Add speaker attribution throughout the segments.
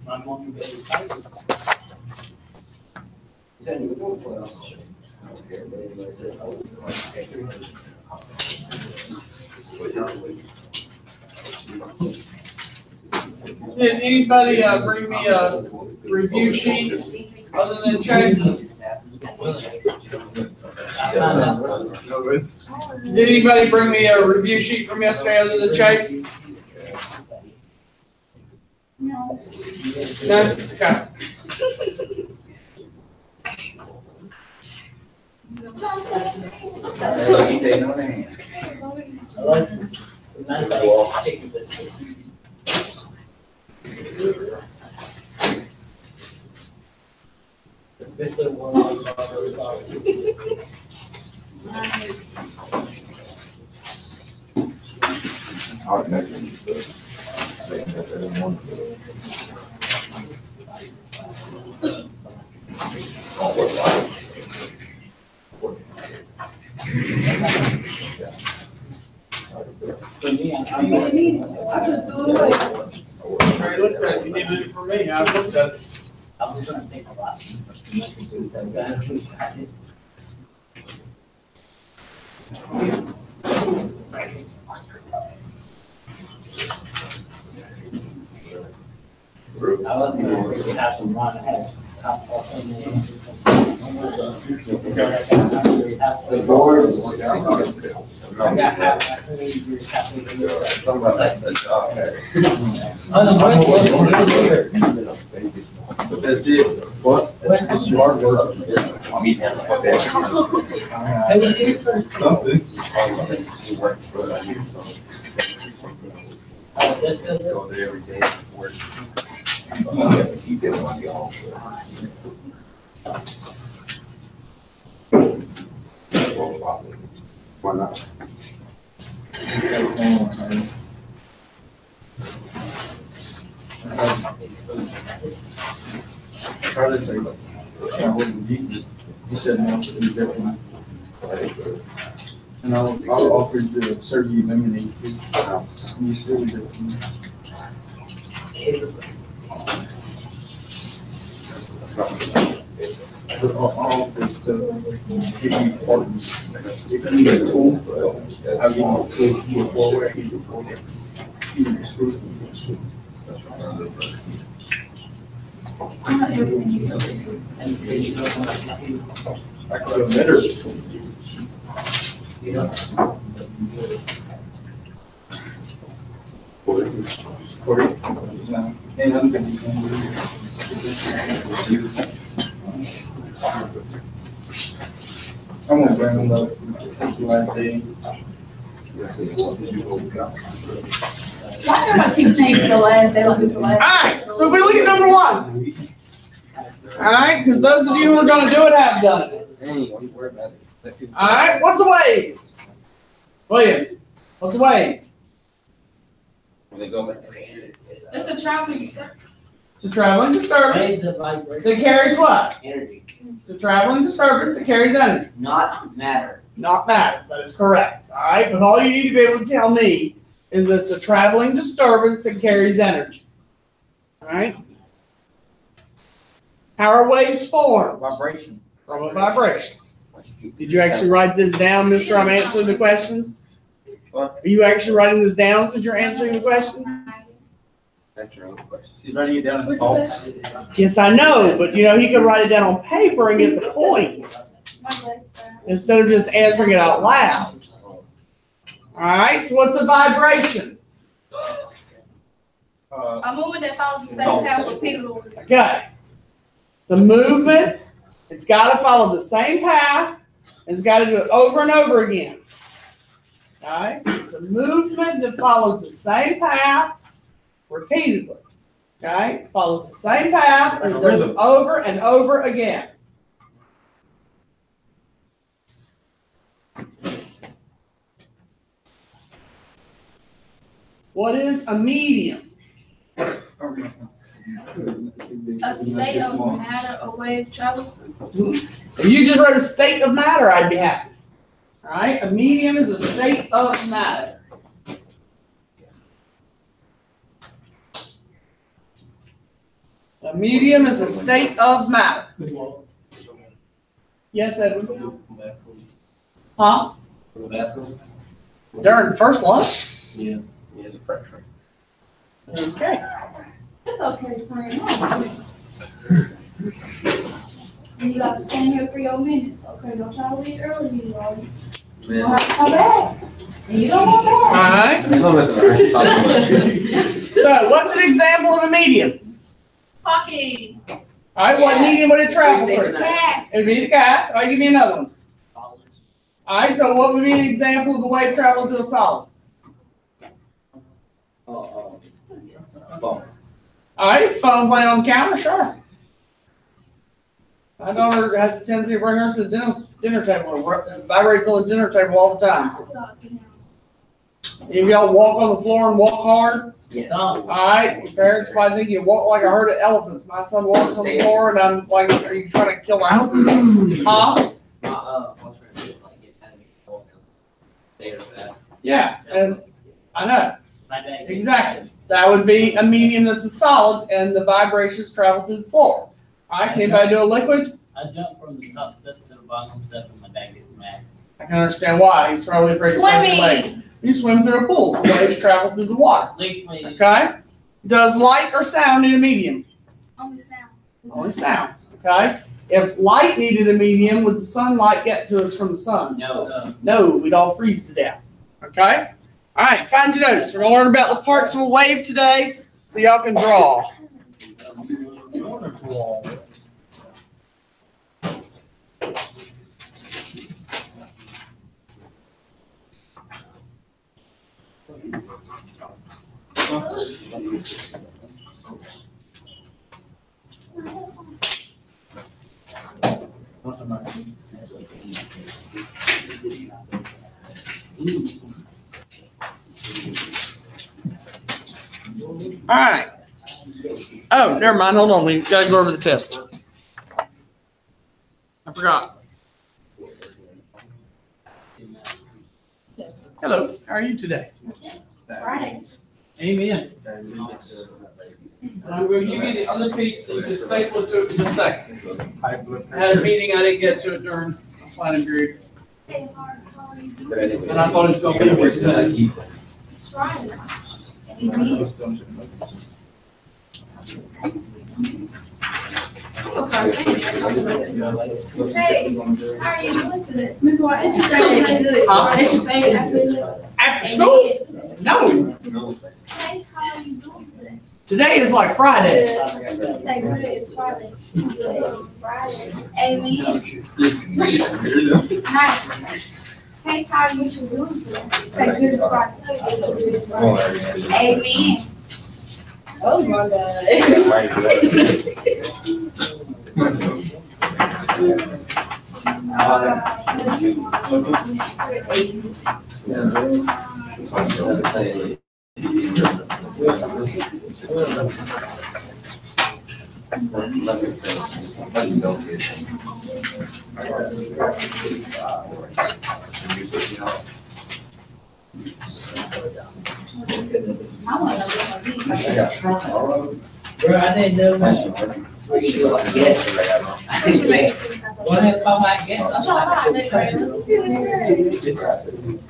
Speaker 1: My mom would be excited. Did anybody bring me a review sheet other than Chase? Did anybody bring me a review sheet from yesterday other than Chase? No. No? Okay. You needed it for me. I looked at it.
Speaker 2: I was going to take a lot. I wasn't going to have some run. I had hot sauce in there. The board is. I got half.
Speaker 3: That's it. What? It's smart work. Something. Go there every day. Work. You have to keep it on your own. Why not?
Speaker 4: He said no, definitely. And I'll offer to serve you lemonade too. You still do. I'll offer to give you partners. If you need a tool, I'll give you a tool to forward.
Speaker 5: Everything is over too.
Speaker 4: I could have met her. And I'm going I'm going to bring them up. It's the last day.
Speaker 5: Why everybody keep saying it's the last day like it's the last?
Speaker 1: Alright, so if we look at number one. Alright, because those of you who are going to do it have done it. Alright, what's a wave? William, what's a wave?
Speaker 5: It's a traveling disturbance.
Speaker 1: It's a traveling disturbance that carries what?
Speaker 2: Energy.
Speaker 1: It's a traveling disturbance that carries energy.
Speaker 2: Not matter.
Speaker 1: Not matter, that is correct. Alright, but all you need to be able to tell me is that it's a traveling disturbance that carries energy. Alright? How are waves formed?
Speaker 4: Vibration.
Speaker 1: From a vibration. Did you actually write this down, mister? I'm answering the questions?
Speaker 4: What?
Speaker 1: Are you actually writing this down since you're answering the questions?
Speaker 3: That's your own question.
Speaker 4: She's writing it down in thoughts.
Speaker 1: Yes, I know, but you know, he could write it down on paper and get the points instead of just answering it out loud. Alright, so what's a vibration?
Speaker 5: A movement that follows the same path repeatedly.
Speaker 1: Okay. The movement, it's got to follow the same path, and it's got to do it over and over again. Alright? It's a movement that follows the same path repeatedly. Okay? Follows the same path and does it over and over again. What is a medium?
Speaker 5: A state of matter a wave travels through.
Speaker 1: If you just wrote a state of matter, I'd be happy. All right? A medium is a state of matter. A medium is a state of matter. Yes, Edwin? Huh? During first lunch?
Speaker 3: Yeah, it's a fracture.
Speaker 1: Okay.
Speaker 5: It's okay, friend. And you gotta stand here 3 more minutes. Okay, don't try to leave early, you know. You don't have to come back. And you don't want
Speaker 1: All
Speaker 5: that.
Speaker 1: right. So what's an example of a medium?
Speaker 5: Talking.
Speaker 1: All right, what medium would it travel through?
Speaker 5: Cat.
Speaker 1: It'd be the gas. All right, give me another one. All right, so what would be an example of the way of travel to a solid?
Speaker 3: Phone.
Speaker 1: All right, phone's laying on the counter, sure. My daughter has a tendency to bring hers to the dinner table. It vibrates on the dinner table all the time. If y'all walk on the floor and walk hard,
Speaker 3: Yes.
Speaker 1: all right, your parents might think you walk like a herd of elephants. My son walks on the floor and I'm like, are you trying to kill the elephants? Huh? Yeah, and I know. Exactly. That would be a medium that's a solid and the vibrations travel to the floor. All right, can anybody do a liquid?
Speaker 2: I jumped from the top step to the bottom step and my dad gets mad.
Speaker 1: I can understand why. He's probably afraid to break his leg.
Speaker 5: Swimming.
Speaker 1: You swim through a pool. The waves travel through the water.
Speaker 2: Leave me.
Speaker 1: Okay? Does light or sound need a medium?
Speaker 5: Only sound.
Speaker 1: Only sound. Okay? If light needed a medium, would the sunlight get to us from the sun?
Speaker 2: No.
Speaker 1: No, we'd all freeze to death. Okay? All right, find your notes. We're going to learn about the parts of a wave today so y'all can draw. All right. Oh, never mind. Hold on. We got to go over the test. I forgot. Hello. How are you today?
Speaker 5: Friday.
Speaker 1: Amen. I'm going to give you the other piece so you can staple it to it in a second. I had a meeting. I didn't get to it during the planning period.
Speaker 5: Hey, how are you doing?
Speaker 1: And I thought it was going to be here today.
Speaker 5: It's Friday. Amen. Hey, how are you doing today? Miss White,
Speaker 1: After school? No.
Speaker 5: Hey, how are you doing today?
Speaker 1: Today is like Friday.
Speaker 5: Say good, it's Friday. Good, it's Friday. Amen. Hi. Hey, how are you doing today? Say good, it's Friday. Good, it's Friday. Amen.
Speaker 6: Oh my God.
Speaker 2: Bro, I didn't know that.
Speaker 6: Yes.
Speaker 2: What if I might guess?
Speaker 5: I'm trying to find it. Let me see what's here.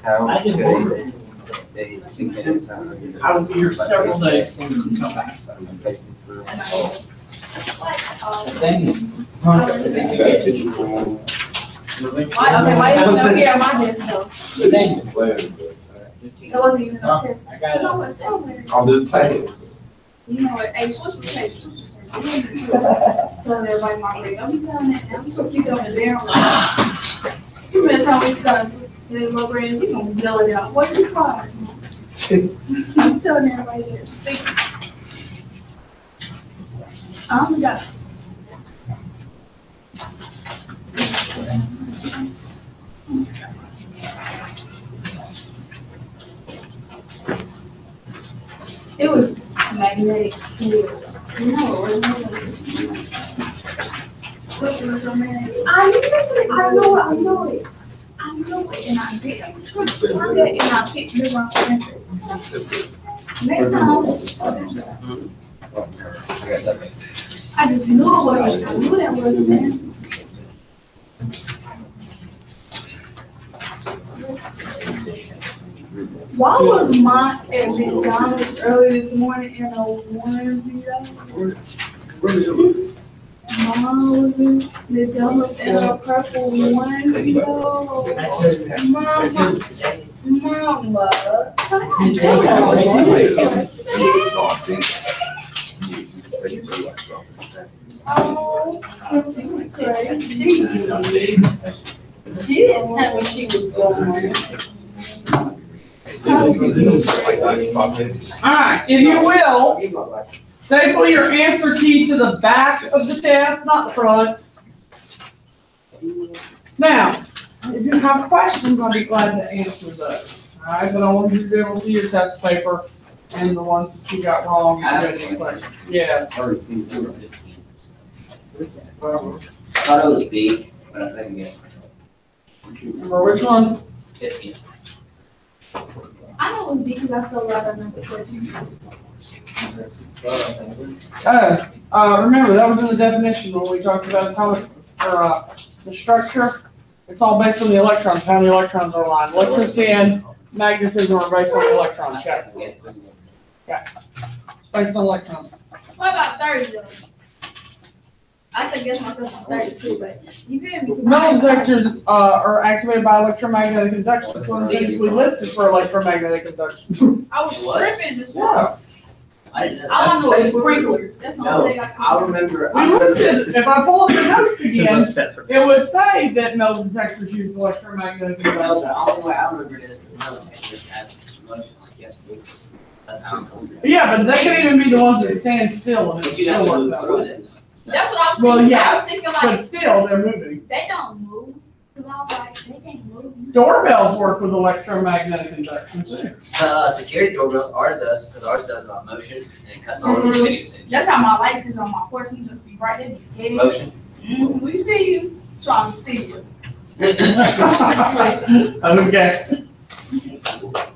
Speaker 2: I just wondered.
Speaker 1: I would be here several days when you come back.
Speaker 2: Thank you.
Speaker 5: Why, okay, why you don't here on my desk though?
Speaker 2: Thank you.
Speaker 5: It wasn't even no test.
Speaker 2: I
Speaker 5: You
Speaker 2: got
Speaker 5: know
Speaker 2: it.
Speaker 5: what's down there?
Speaker 4: I'm just playing.
Speaker 5: You know what? Hey, switch with Chase. Telling everybody my rate. Don't be telling that now. You keep it on the down. You better tell me you guys. Then my brand, you gonna bill it out. What you crying? I'm telling everybody this. See. I only got. It was magnetic field. No, it wasn't. What was so magnetic? I know it. And I did. I did, and I picked the wrong answer. Next time. I just knew it was, I knew that wasn't there. Why was mine at McDonald's early this morning in a onesie? Mom was in McDonald's in a purple onesie. Mama. Oh, crazy.
Speaker 6: She didn't tell me she was going.
Speaker 1: Alright, if you will, staple your answer key to the back of the test, not the front. Now, if you have questions, I'll be glad to answer those. Alright, but I want you to be able to see your test paper and the ones that you got wrong. If you had any questions. Yes.
Speaker 6: I thought it was B, but I second guessed myself.
Speaker 1: Remember which one?
Speaker 6: 15.
Speaker 5: I know it was because I saw a lot of number questions.
Speaker 1: Remember, that was in the definition when we talked about atomic, or, the structure. It's all based on the electrons, how many electrons are aligned. Electricity and magnetism are based on the electrons, yes. Yes. Based on electrons.
Speaker 5: What about 30 though? I said guess myself on 32, but you feel me? 'Cause
Speaker 1: Metal detectors are activated by electromagnetic induction. That's one of the things we listed for electromagnetic induction.
Speaker 5: I was
Speaker 6: It was?
Speaker 5: tripping this morning.
Speaker 6: I didn't know.
Speaker 5: All I know is sprinklers. That's the only thing I
Speaker 6: I
Speaker 5: can.
Speaker 6: remember.
Speaker 1: We listed, if I pull up the notes again, it would say that metal detectors use electromagnetic
Speaker 6: Well,
Speaker 1: induction.
Speaker 6: the only way I remember this is metal detectors have motion like you have to move. That's how I'm going.
Speaker 1: Yeah, but they can even be the ones that stand still and it
Speaker 6: But you
Speaker 1: still
Speaker 6: have to
Speaker 1: works
Speaker 6: move
Speaker 1: that
Speaker 6: through
Speaker 1: way.
Speaker 6: it.
Speaker 5: That's what I was
Speaker 1: Well,
Speaker 5: thinking. I was
Speaker 1: yes,
Speaker 5: thinking
Speaker 1: but
Speaker 5: like,
Speaker 1: still, they're moving.
Speaker 5: they don't move. Cause I was like, they can't move.
Speaker 1: Doorbells work with electromagnetic induction too.
Speaker 6: Security doorbells are thus, because ours does about motion and it cuts all the videos in.
Speaker 5: That's how my lights is on my porch. You just be right there, be scared.
Speaker 6: Motion.
Speaker 5: We see you trying to steal you.
Speaker 1: Okay.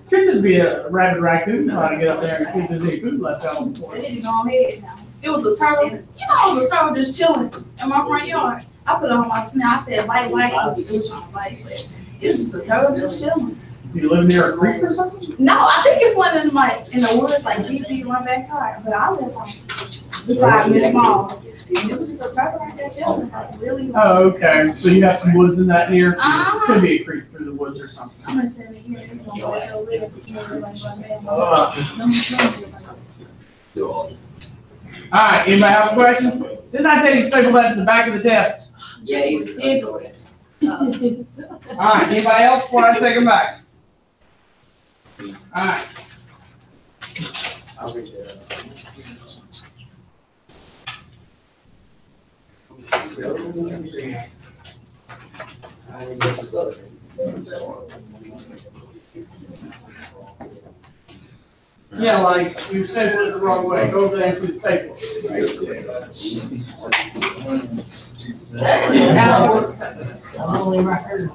Speaker 1: Could just be a rabid raccoon trying to get up there and see if there's any food left out on the
Speaker 5: They
Speaker 1: floor.
Speaker 5: need to go ahead now. It was a turtle. You know, it was a turtle just chilling in my front yard. I put it on my snap. I said, light, it was on light, but it's just a turtle just chilling.
Speaker 1: Do you live near a creek or something?
Speaker 5: No, I think it's one in the woods, like deep my backyard. But I live on beside Miss Smalls. It was just a turtle right there chilling, like really.
Speaker 1: Oh, okay. So you have some woods in that near?
Speaker 5: Uh-huh.
Speaker 1: Could be a creek through the woods or something.
Speaker 5: I'm gonna send it here. It's gonna go so weird. It's gonna be like one man.
Speaker 1: Alright, anybody have a question? Didn't I tell you to staple that to the back of the test?
Speaker 6: Yeah, he's.
Speaker 1: Alright, anybody else before I take them back? Alright.
Speaker 6: I'll read it.
Speaker 1: Yeah, like you stapled it the wrong way. Go over there and see the staple.
Speaker 2: I'm only right here.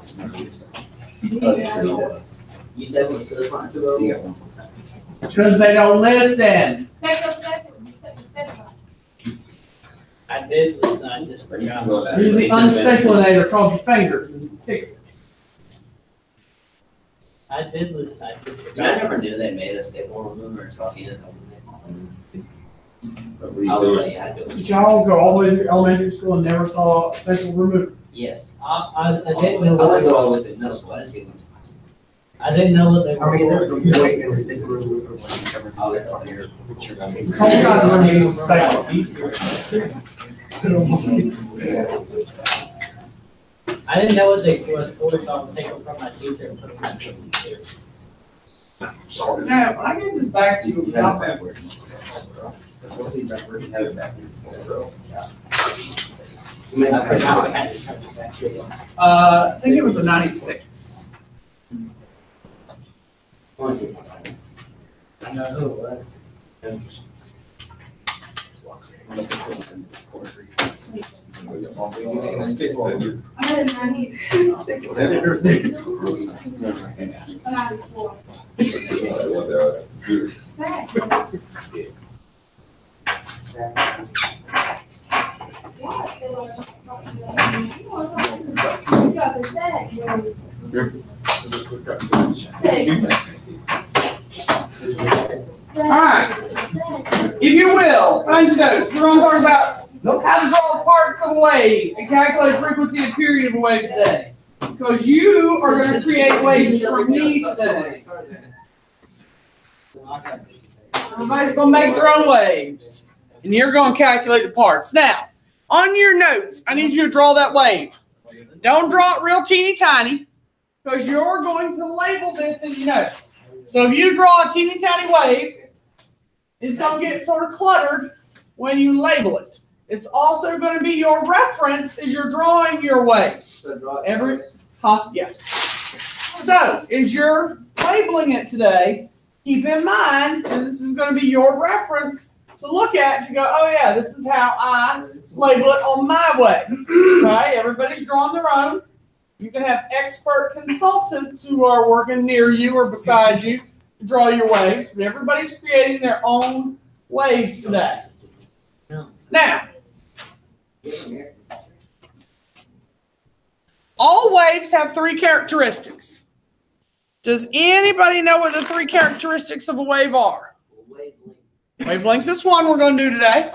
Speaker 6: You staple it to the front too.
Speaker 1: Because they don't listen.
Speaker 5: Take those steps. You said it.
Speaker 2: I did listen, I just forgot.
Speaker 1: Use the unstaplinator called your fingers and fix it.
Speaker 2: I did listen, I just
Speaker 6: I
Speaker 2: forgot.
Speaker 6: never knew they made a staple remover until I seen it on the I was like, I do
Speaker 1: Did
Speaker 6: it.
Speaker 1: y'all go all the way through elementary school and never saw a staple remover?
Speaker 6: Yes.
Speaker 2: I didn't know
Speaker 6: I
Speaker 2: what
Speaker 6: went
Speaker 2: they
Speaker 6: to all
Speaker 2: were.
Speaker 6: with it middle school. I didn't see it.
Speaker 2: I didn't know what they
Speaker 7: I mean, there's
Speaker 2: were.
Speaker 7: no point in the stick remover when you cover
Speaker 6: Oh,
Speaker 7: the
Speaker 6: it's not
Speaker 7: here.
Speaker 1: Sometimes when you use the
Speaker 2: I didn't know what they were for, so I'm taking them from my teacher and putting them in the teacher.
Speaker 7: Sorry.
Speaker 1: Now, when I get this back to you,
Speaker 7: You have it backwards. You have it backwards.
Speaker 2: I forgot I had to turn it back to.
Speaker 1: I think it was a 96.
Speaker 2: I know who it was.
Speaker 5: I'm at 90. I'm at 4. Sad.
Speaker 1: All right. If you will, find your notes. We're going to talk about how to draw the parts of a wave and calculate frequency and period of a wave today. Because you are going to create waves for me today. Everybody's going to make their own waves. And you're going to calculate the parts. Now, on your notes, I need you to draw that wave. Don't draw it real teeny tiny, because you're going to label this in your notes. So if you draw a teeny tiny wave, it's going to get sort of cluttered when you label it. It's also going to be your reference as you're drawing your wave. Yeah. So as you're labeling it today, keep in mind that this is going to be your reference to look at to go, oh yeah, this is how I label it on my way. Right? Everybody's drawing their own. You can have expert consultants who are working near you or beside you to draw your waves, but everybody's creating their own waves today. Now, all waves have three characteristics. Does anybody know what the three characteristics of a wave are? Wavelength is one we're going to do today.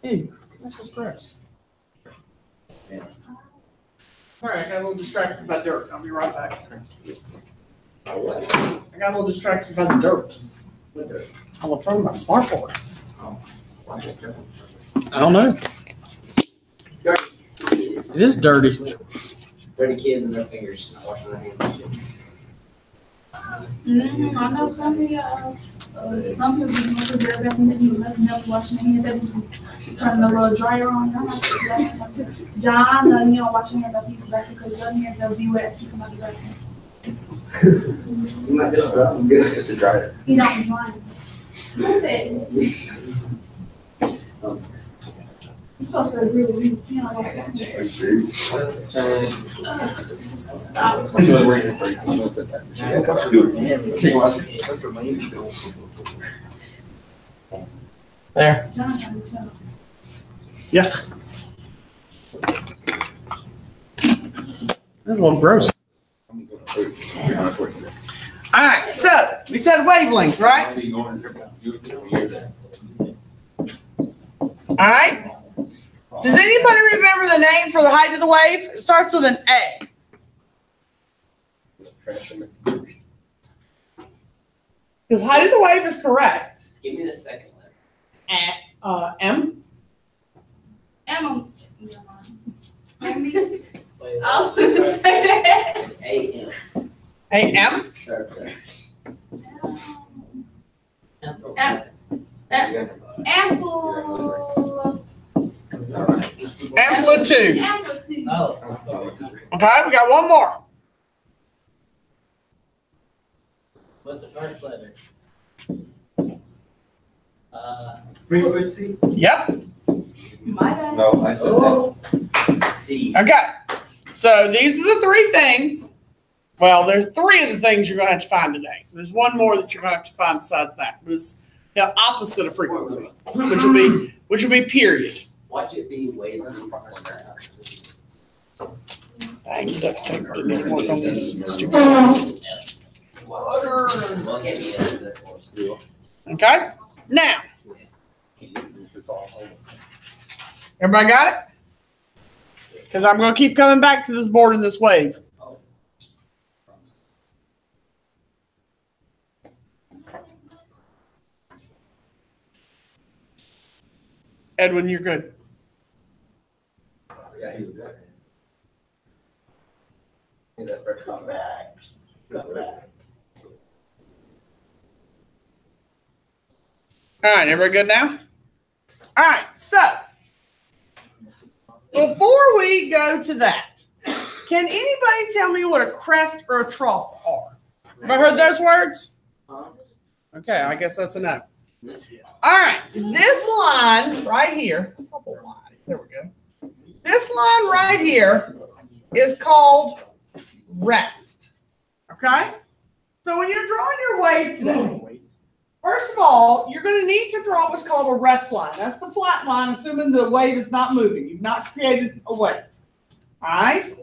Speaker 1: Hey, that's just gross. All right, I got a little distracted by dirt. I'll be right back. I got a little distracted by the dirt. On the front of my smartboard. I don't know. It is dirty.
Speaker 6: Dirty kids and their fingers not washing their hands.
Speaker 5: I know some people do their back and then you let them know washing their hands. They just turn the little dryer on. John, you don't wash your hands up people back because your hands they'll be wet. You come out the bathroom.
Speaker 6: You might do it, bro. I'm good. It's a dryer.
Speaker 5: You don't dry. I said. You're supposed to agree with me. You know, stop.
Speaker 1: There.
Speaker 5: John, I'm telling.
Speaker 1: Yeah. That's a little gross. All right, so we said wavelength, right? All right. Does anybody remember the name for the height of the wave? It starts with an A. Because height of the wave is correct.
Speaker 6: Give me the second letter.
Speaker 1: M.
Speaker 5: Emma. I was going to say that.
Speaker 6: A-M.
Speaker 1: A-M.
Speaker 5: Apple.
Speaker 1: Amplitude.
Speaker 5: Amplitude.
Speaker 2: Oh.
Speaker 1: Okay, we got one more.
Speaker 2: What's the first letter?
Speaker 4: Frequency?
Speaker 1: Yep.
Speaker 5: My bad.
Speaker 4: No, I said that.
Speaker 6: C.
Speaker 1: Okay. So these are the three things. Well, there are three of the things you're going to have to find today. There's one more that you're going to have to find besides that. But it's the opposite of frequency, which will be period.
Speaker 6: Watch it be way.
Speaker 1: Dang, you duct tape didn't work on these stupid things.
Speaker 6: Well, get me into this one.
Speaker 1: Okay? Now, everybody got it? Because I'm going to keep coming back to this board and this wave. Edwin, you're good.
Speaker 6: Yeah, he was there. Come back. Come back.
Speaker 1: All right, everybody good now? All right, so before we go to that, can anybody tell me what a crest or a trough are? Have I heard those words? Okay, I guess that's a no. All right, this line right here, there we go. This line right here is called rest. Okay? So when you're drawing your wave today, First of all, you're going to need to draw what's called a rest line. That's the flat line, assuming the wave is not moving. You've not created a wave. All right?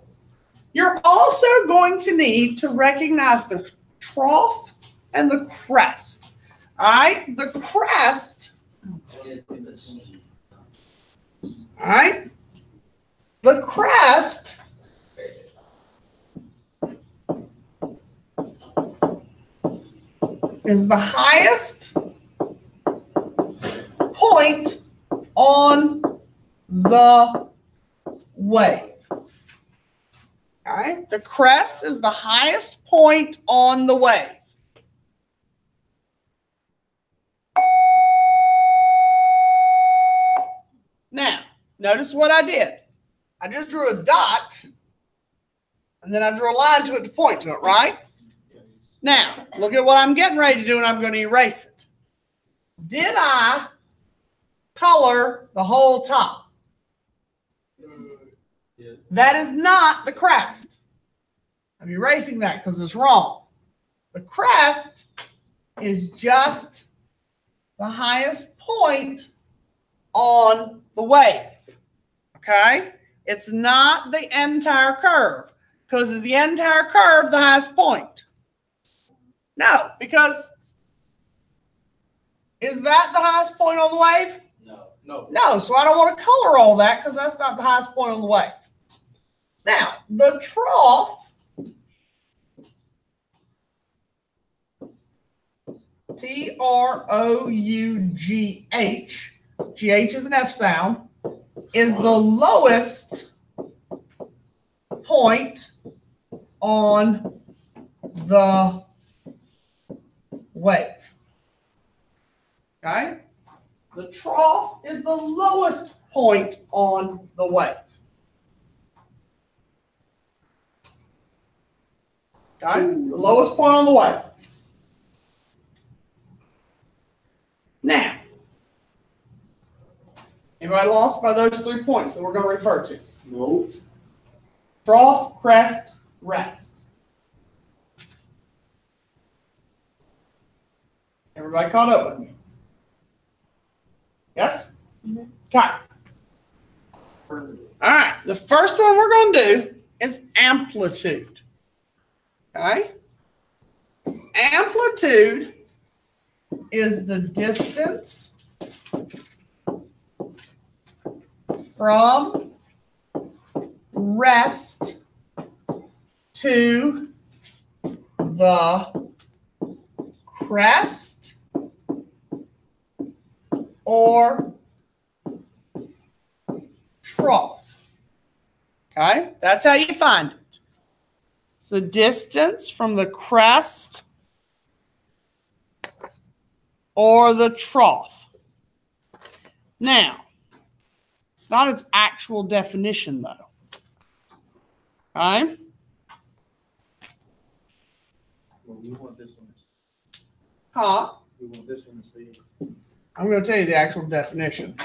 Speaker 1: You're also going to need to recognize the trough and the crest. All right? The crest, all right? The crest is the highest point on the wave. Okay? The crest is the highest point on the wave. Now, notice what I did. I just drew a dot, and then I drew a line to it to point to it, right? Now, look at what I'm getting ready to do, and I'm going to erase it. Did I color the whole top? That is not the crest. I'm erasing that because it's wrong. The crest is just the highest point on the wave. Okay? It's not the entire curve, because is the entire curve the highest point? No, because is that the highest point on the wave? No, so I don't want to color all that because that's not the highest point on the wave. Now, the trough, T-R-O-U-G-H, G-H is an F sound, is the lowest point on the wave. Okay? The trough is the lowest point on the wave. Okay? The lowest point on the wave. Now, anybody lost by those 3 points that we're going to refer to?
Speaker 4: No.
Speaker 1: Trough, crest, rest. Everybody caught up with me? Yes? Okay. All right. The first one we're going to do is amplitude. Okay? Amplitude is the distance from rest to the crest or trough. Okay? That's how you find it. It's the distance from the crest or the trough. Now, it's not its actual definition, though. Okay?
Speaker 4: Well, we want this one.
Speaker 1: Huh?
Speaker 4: We want this one to see.
Speaker 1: I'm going to tell you the actual definition.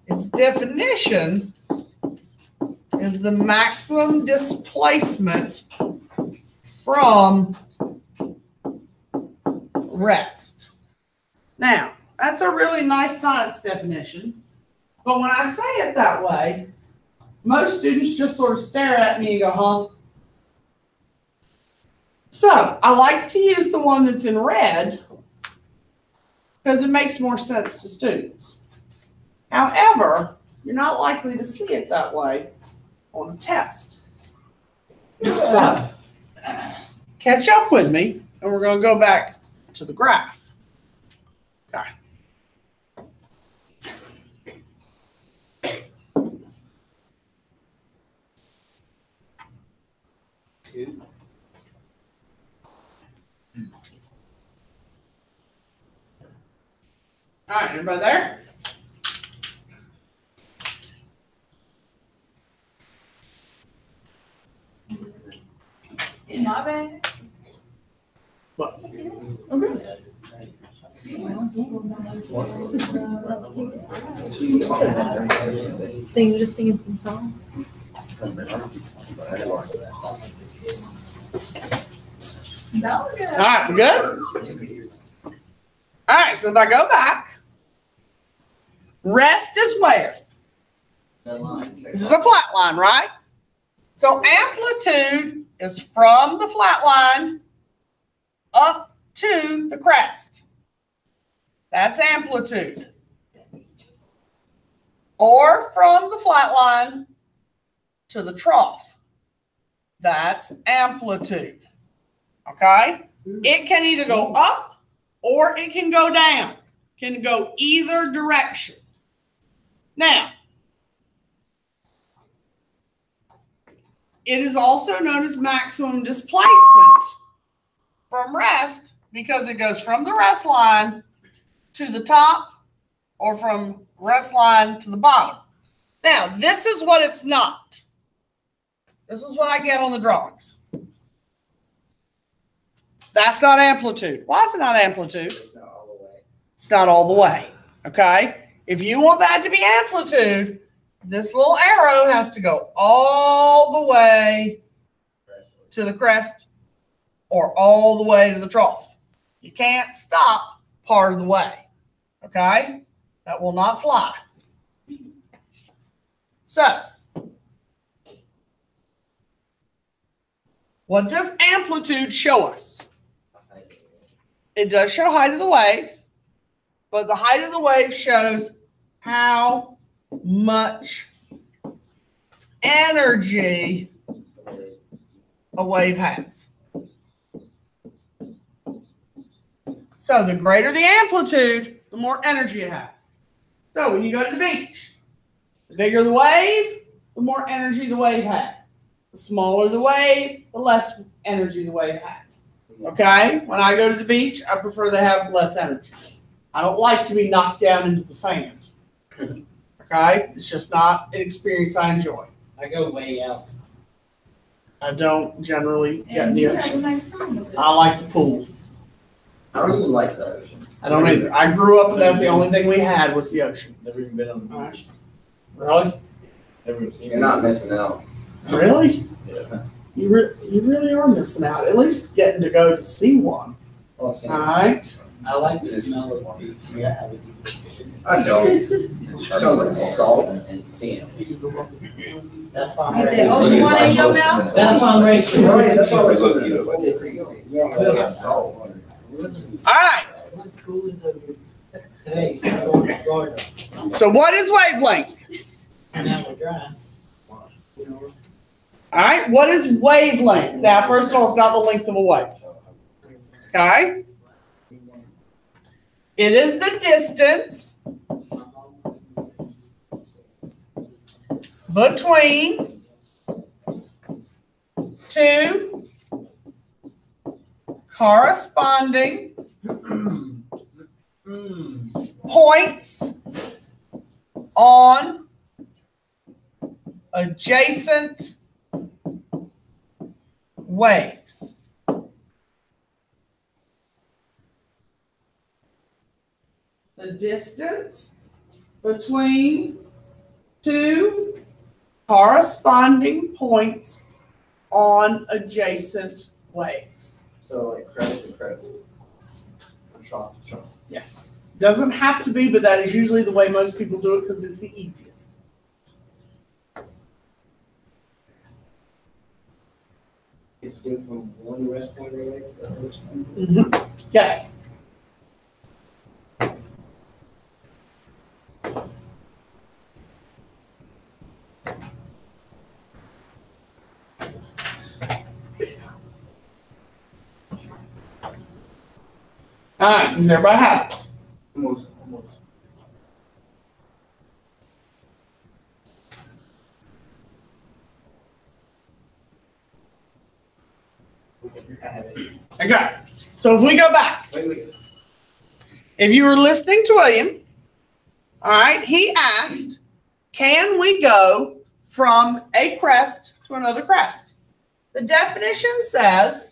Speaker 1: Its definition is the maximum displacement from rest. Now, that's a really nice science definition, but when I say it that way, most students just sort of stare at me and go, huh? So, I like to use the one that's in red because it makes more sense to students. However, you're not likely to see it that way on a test. So, catch up with me, and we're going to go back to the graph. Okay. All right, everybody there?
Speaker 5: My bad.
Speaker 1: What?
Speaker 8: So you're just singing some song?
Speaker 5: That was
Speaker 1: All right, we're good? All right, so if I go back, rest is where?
Speaker 6: The line.
Speaker 1: This is a flat line, right? So amplitude is from the flat line up to the crest. That's amplitude. Or from the flat line to the trough. That's amplitude. Okay? It can either go up or it can go down. It can go either direction. Now, it is also known as maximum displacement from rest because it goes from the rest line to the top or from rest line to the bottom. Now, this is what it's not. This is what I get on the drawings. That's not amplitude. Why is it not amplitude?
Speaker 6: Not all the way.
Speaker 1: It's not all the way, okay? If you want that to be amplitude, this little arrow has to go all the way to the crest or all the way to the trough. You can't stop part of the way, okay? That will not fly. So, what does amplitude show us? It does show height of the wave, but the height of the wave shows how much energy a wave has. So the greater the amplitude, the more energy it has. So when you go to the beach, the bigger the wave, the more energy the wave has. The smaller the wave, the less energy the wave has. Okay? When I go to the beach, I prefer to have less energy. I don't like to be knocked down into the sand. Okay? It's just not an experience I enjoy.
Speaker 2: I go way out.
Speaker 1: I don't generally get in the
Speaker 5: you have a
Speaker 1: ocean.
Speaker 5: nice time with it.
Speaker 1: I like the pool.
Speaker 6: I don't even like the ocean.
Speaker 1: I don't either. I grew up and that's the only thing we had was the ocean.
Speaker 7: Never even been on the beach.
Speaker 1: Really?
Speaker 7: Never even seen
Speaker 6: You're
Speaker 7: it.
Speaker 6: not missing out.
Speaker 1: Really?
Speaker 7: Yeah.
Speaker 1: You really are missing out. At least getting to go to see one.
Speaker 6: Well, see,
Speaker 1: All right?
Speaker 2: I like the smell of the beach. Yeah.
Speaker 6: I don't. Smells like salt and sand.
Speaker 2: That's why I'm
Speaker 5: Get
Speaker 2: ready.
Speaker 5: that ocean water in your mouth.
Speaker 2: That's why I'm ready to.
Speaker 6: Right, that's why we
Speaker 3: look either way.
Speaker 6: Yeah, salt.
Speaker 1: All right.
Speaker 2: My school is over today, so I'm going to Florida.
Speaker 1: So what is wavelength?
Speaker 2: And now we're dry. You know,
Speaker 1: All right. What is wavelength? Now, first of all, it's not the length of a wave. Okay? It is the distance between two corresponding points on adjacent waves. The distance between two corresponding points on adjacent waves.
Speaker 7: So like crest to crest. From trough to trough.
Speaker 1: Yes. Doesn't have to be, but that is usually the way most people do it because it's the easiest.
Speaker 6: You do from one rest point relay to the other rest point.
Speaker 1: Yes. All right, does everybody have it?
Speaker 7: Almost.
Speaker 1: I got it. So if we go back,
Speaker 7: Wait.
Speaker 1: if you were listening to William, all right, he asked, can we go from a crest to another crest? The definition says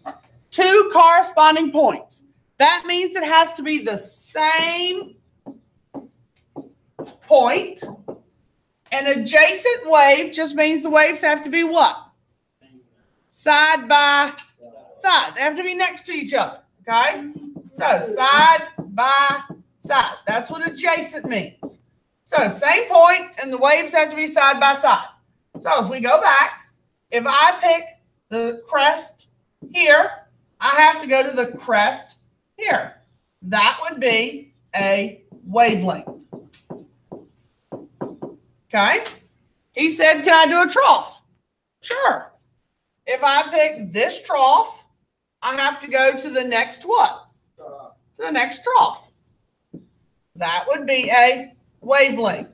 Speaker 1: two corresponding points. That means it has to be the same point. An adjacent wave just means the waves have to be what? side by side. They have to be next to each other, okay? So side by side. That's what adjacent means. So same point, and the waves have to be side by side. So if we go back, if I pick the crest here, I have to go to the crest here. That would be a wavelength. Okay? He said, can I do a trough? Sure. If I pick this trough, I have to go to the next what? To the next trough. That would be a wavelength.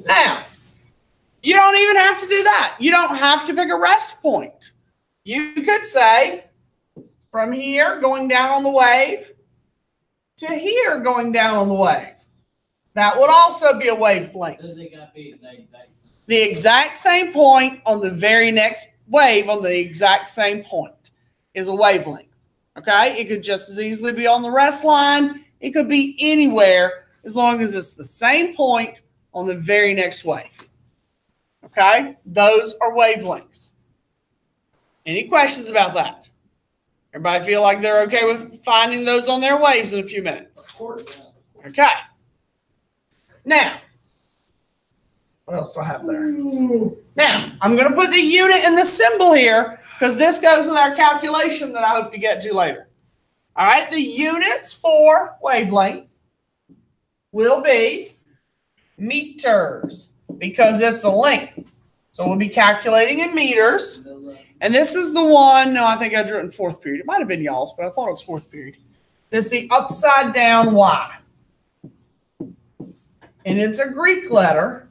Speaker 1: Now, you don't even have to do that. You don't have to pick a rest point. You could say from here going down on the wave to here going down on the wave. That would also be a wavelength.
Speaker 2: So they gotta be the exact same.
Speaker 1: The exact same point on the very next wave on the exact same point is a wavelength. Okay? It could just as easily be on the rest line. It could be anywhere as long as it's the same point on the very next wave. Okay? Those are wavelengths. Any questions about that? Everybody feel like they're okay with finding those on their waves in a few minutes?
Speaker 7: Of course.
Speaker 1: Okay. Now, what else do I have there? Now, I'm going to put the unit and the symbol here because this goes with our calculation that I hope to get to later. All right, the units for wavelength will be meters because it's a length. So we'll be calculating in meters. And this is the one, no, I think I drew it in fourth period. It might have been y'all's, but I thought it was fourth period. This is the upside down Y. And it's a Greek letter.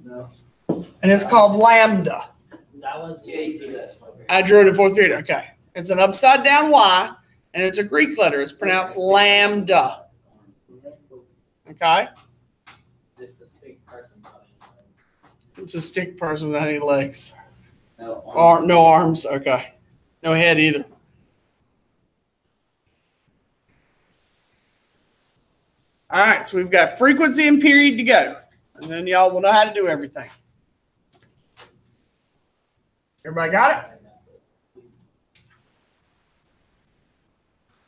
Speaker 7: No.
Speaker 1: And it's called lambda.
Speaker 2: That was
Speaker 1: I drew it in fourth period. Okay. It's an upside down Y, and it's a Greek letter. It's pronounced lambda. Okay?
Speaker 2: It's the stick person.
Speaker 1: It's a stick person without any legs.
Speaker 6: No.
Speaker 1: No arms. Okay. No head either. All right. So we've got frequency and period to go. And then y'all will know how to do everything. Everybody got it?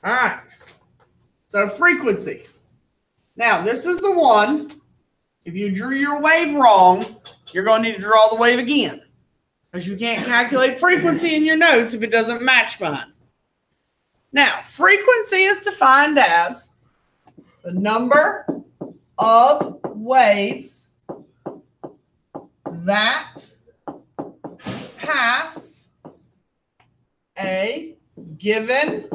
Speaker 1: All right. So frequency. Now, this is the one. If you drew your wave wrong, you're going to need to draw the wave again. Because you can't calculate frequency in your notes if it doesn't match mine. Now, frequency is defined as the number of waves that pass a given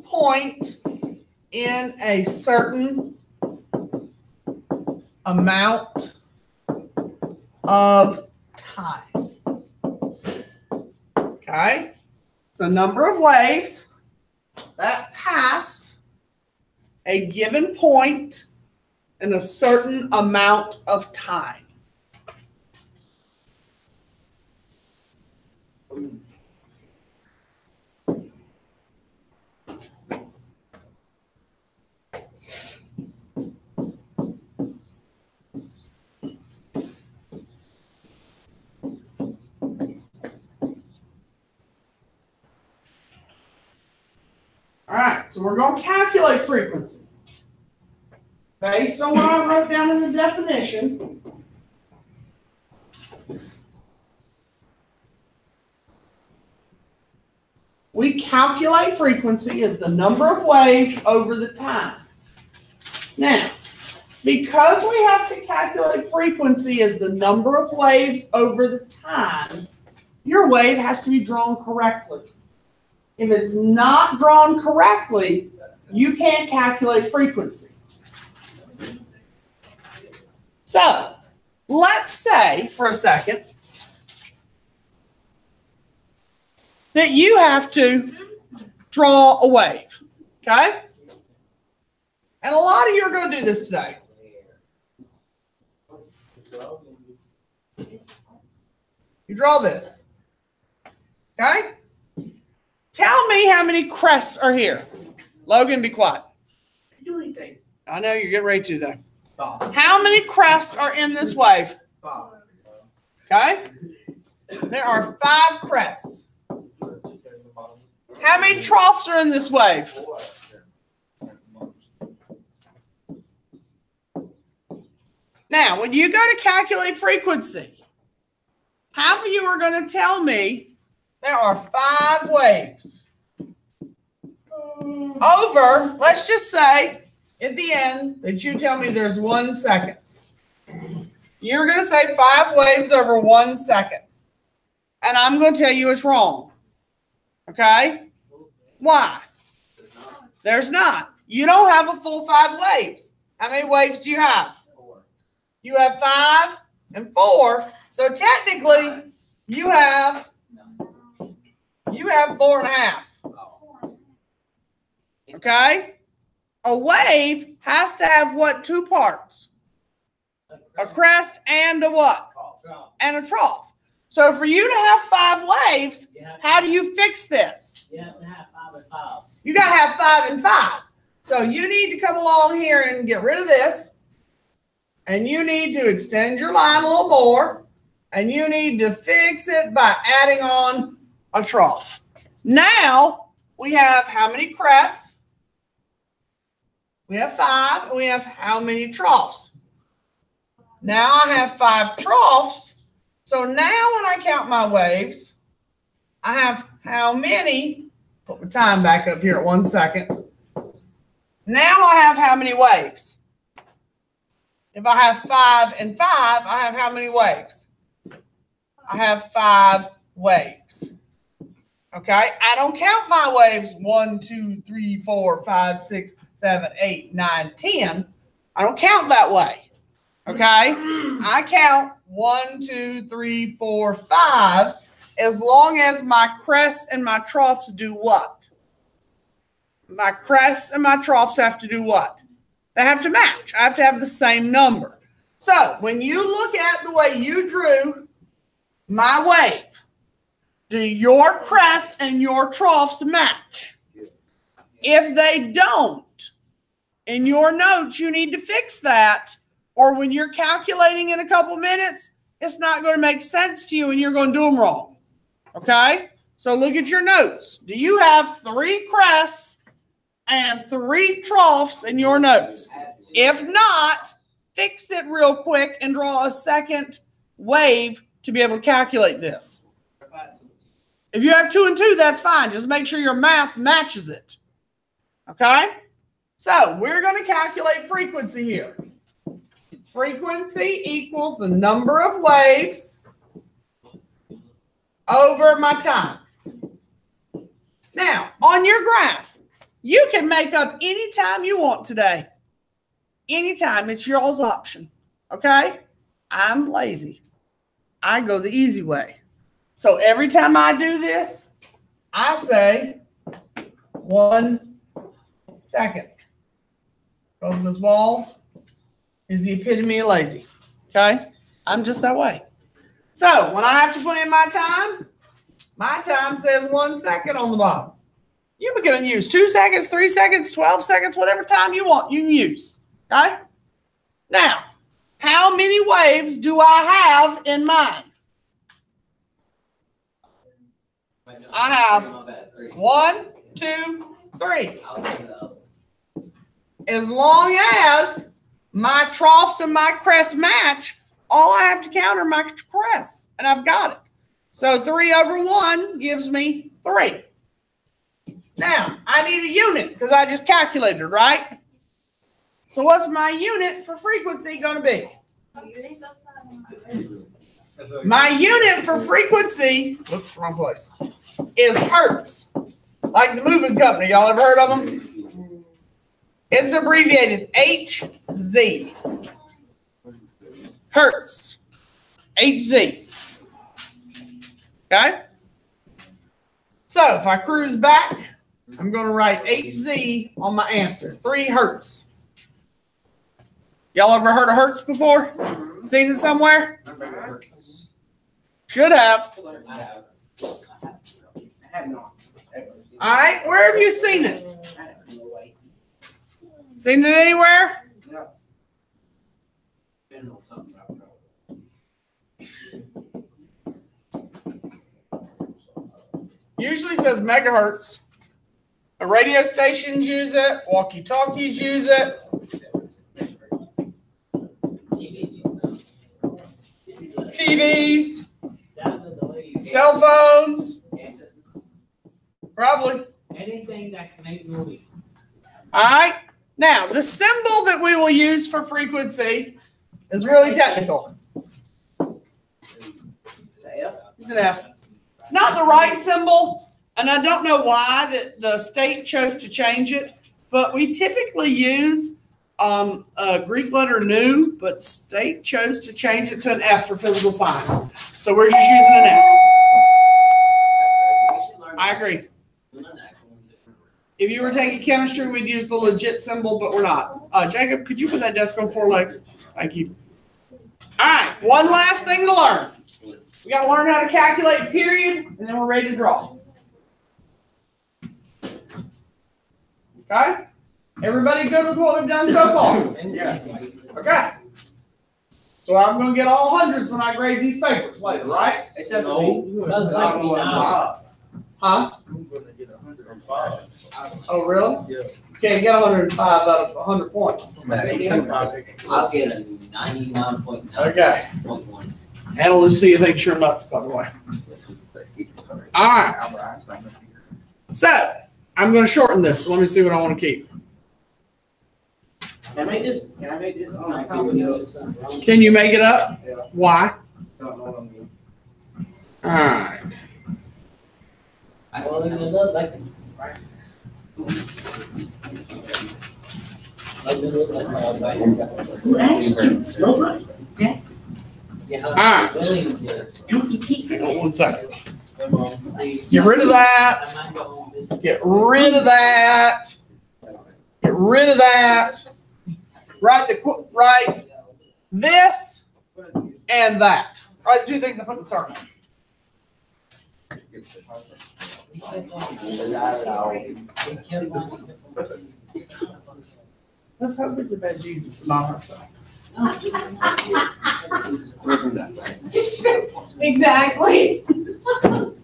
Speaker 1: point in a certain amount of time. Okay? So number of waves that pass a given point in a certain amount of time. All right, so we're going to calculate frequency. Based on what I wrote down in the definition, we calculate frequency as the number of waves over the time. Now, because we have to calculate frequency as the number of waves over the time, your wave has to be drawn correctly. If it's not drawn correctly, you can't calculate frequency. So, let's say for a second that you have to draw a wave, okay? And a lot of you are going to do this today. You draw this, okay? Tell me how many crests are here. Logan, be quiet.
Speaker 6: Do anything.
Speaker 1: I know you're getting ready to, though. How many crests are in this wave? Okay? There are 5 crests. How many troughs are in this wave? Now, when you go to calculate frequency, half of you are going to tell me there are 5 waves. Over, let's just say at the end that you tell me there's 1 second. You're going to say 5 waves over 1 second. And I'm going to tell you it's wrong. Okay? Why? There's not. You don't have a full 5 waves. How many waves do you have?
Speaker 6: 4.
Speaker 1: You have 5 and 4. So technically, you have 4.5.
Speaker 6: Oh.
Speaker 1: Okay? A wave has to have what? 2 parts? A crest and a what? And a trough. So for you to have 5 waves, how do you fix this?
Speaker 2: You have to have 5 and 5.
Speaker 1: You got to have 5 and 5. So you need to come along here and get rid of this. And you need to extend your line a little more. And you need to fix it by adding on a trough. Now we have how many crests? We have 5. And we have how many troughs? Now I have 5 troughs. So now when I count my waves, I have how many? Put my time back up here at 1 second. Now I have how many waves? If I have 5 and 5, I have how many waves? I have 5 waves. Okay, I don't count my waves 1, 2, 3, 4, 5, 6, 7, 8, 9, 10. I don't count that way. Okay, I count 1, 2, 3, 4, 5 as long as my crests and my troughs do what? My crests and my troughs have to do what? They have to match. I have to have the same number. So when you look at the way you drew my wave, do your crests and your troughs match? If they don't, in your notes, you need to fix that. Or when you're calculating in a couple minutes, it's not going to make sense to you and you're going to do them wrong. Okay? So look at your notes. Do you have 3 crests and 3 troughs in your notes? If not, fix it real quick and draw a second wave to be able to calculate this. If you have 2 and 2, that's fine. Just make sure your math matches it. Okay? So we're going to calculate frequency here. Frequency equals the number of waves over my time. Now, on your graph, you can make up any time you want today. Anytime. It's your all's option. Okay? I'm lazy. I go the easy way. So every time I do this, I say 1 second. Goes this wall is the epitome of lazy. Okay? I'm just that way. So when I have to put in my time says 1 second on the bottom. You can use 2 seconds, 3 seconds, 12 seconds, whatever time you want, you can use. Okay? Now, how many waves do I have in mine? I have 1, 2, 3. As long as my troughs and my crests match, all I have to count are my crests, and I've got it. So 3 over 1 gives me 3. Now, I need a unit because I just calculated, right? So what's my unit for frequency going to be? My unit for frequency, whoops, wrong place, is hertz. Like the moving company. Y'all ever heard of them? It's abbreviated HZ. Hertz. HZ. Okay? So if I cruise back, I'm going to write HZ on my answer. 3 hertz. Y'all ever heard of hertz before? Seen it somewhere? Should have.
Speaker 7: I have.
Speaker 1: All right, where have you seen it? Seen it anywhere? Usually says megahertz. Radio stations use it. Walkie-talkies use it. TVs, cell phones, probably.
Speaker 2: Anything that can make noise.
Speaker 1: All right. Now, the symbol that we will use for frequency is really technical. It's an F. It's not the right symbol, and I don't know why the state chose to change it, but we typically use a Greek letter nu, but state chose to change it to an F for physical science. So we're just using an F. I agree. If you were taking chemistry, we'd use the legit symbol, but we're not. Jacob, could you put that desk on 4 legs? Thank you. All right, one last thing to learn. We got to learn how to calculate period, and then we're ready to draw. Okay? Everybody good with what we've done so far?
Speaker 7: Yes.
Speaker 1: Okay. So I'm going to get all hundreds when I grade these papers later, right?
Speaker 6: Except for me.
Speaker 2: Most likely not.
Speaker 1: Huh?
Speaker 4: I'm gonna get 105.
Speaker 1: Oh, really?
Speaker 4: Yeah.
Speaker 1: You can't get 105 out of 100 points.
Speaker 6: I'll get a 99.9.
Speaker 1: Okay.
Speaker 6: .1.
Speaker 1: Anna Lucia thinks you're nuts, by the way. All right. So I'm going to shorten this. So let me see what I want to keep.
Speaker 6: Can I make this? Can I make this? Oh,
Speaker 2: I
Speaker 6: my
Speaker 2: probably
Speaker 6: God.
Speaker 2: know something.
Speaker 1: Can you make it up?
Speaker 6: Yeah.
Speaker 1: Why?
Speaker 6: Don't know what I mean.
Speaker 1: All right.
Speaker 2: Well, it looks like right. Like it looks like
Speaker 6: Who asked you? Nobody.
Speaker 2: yeah.
Speaker 1: Alright.
Speaker 2: Williams did.
Speaker 6: You keep
Speaker 1: Hang on 1 second. Get rid of that.
Speaker 2: I might go on this.
Speaker 1: Get rid of that. Get rid of that. Write this and that. Write the 2 things I put in the circle. Let's hope it's about Jesus and not herself.
Speaker 5: Exactly.
Speaker 1: All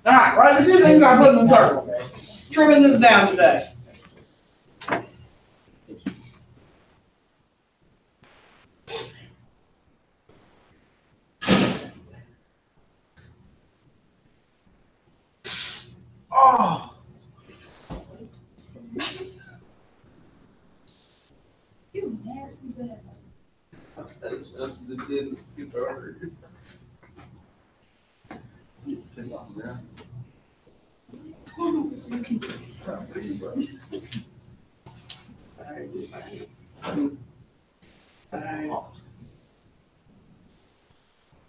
Speaker 1: right, write the 2 things I put in the circle. Trimming this down today. Oh.
Speaker 5: You nasty bastard.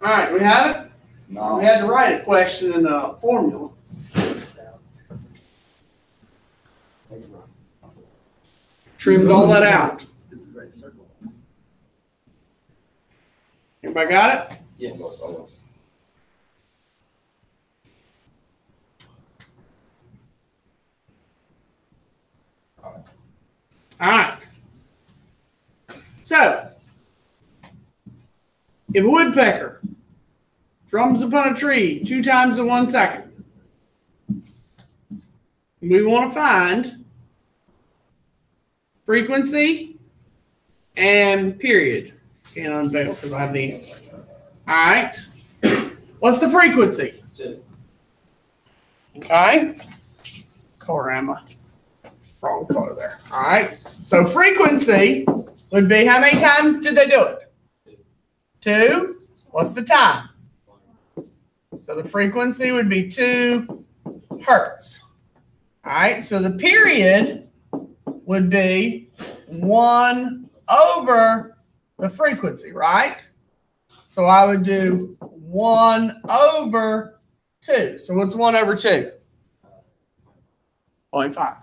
Speaker 1: All right, we have it?
Speaker 3: No.
Speaker 1: We had to write a question and a formula. Trimmed all that out. Everybody got it?
Speaker 3: Yes.
Speaker 1: All right. So, if a woodpecker drums upon a tree 2 times in 1 second, we want to find frequency and period. Can't unveil because I have the answer. All right. What's the frequency?
Speaker 6: 2.
Speaker 1: Okay. Colorama. Wrong color there. All right. So frequency would be how many times did they do it? 2. What's the time? So the frequency would be 2 hertz. All right. So the period would be 1 over the frequency, right? So I would do 1 over 2. So what's 1 over 2? 0.5.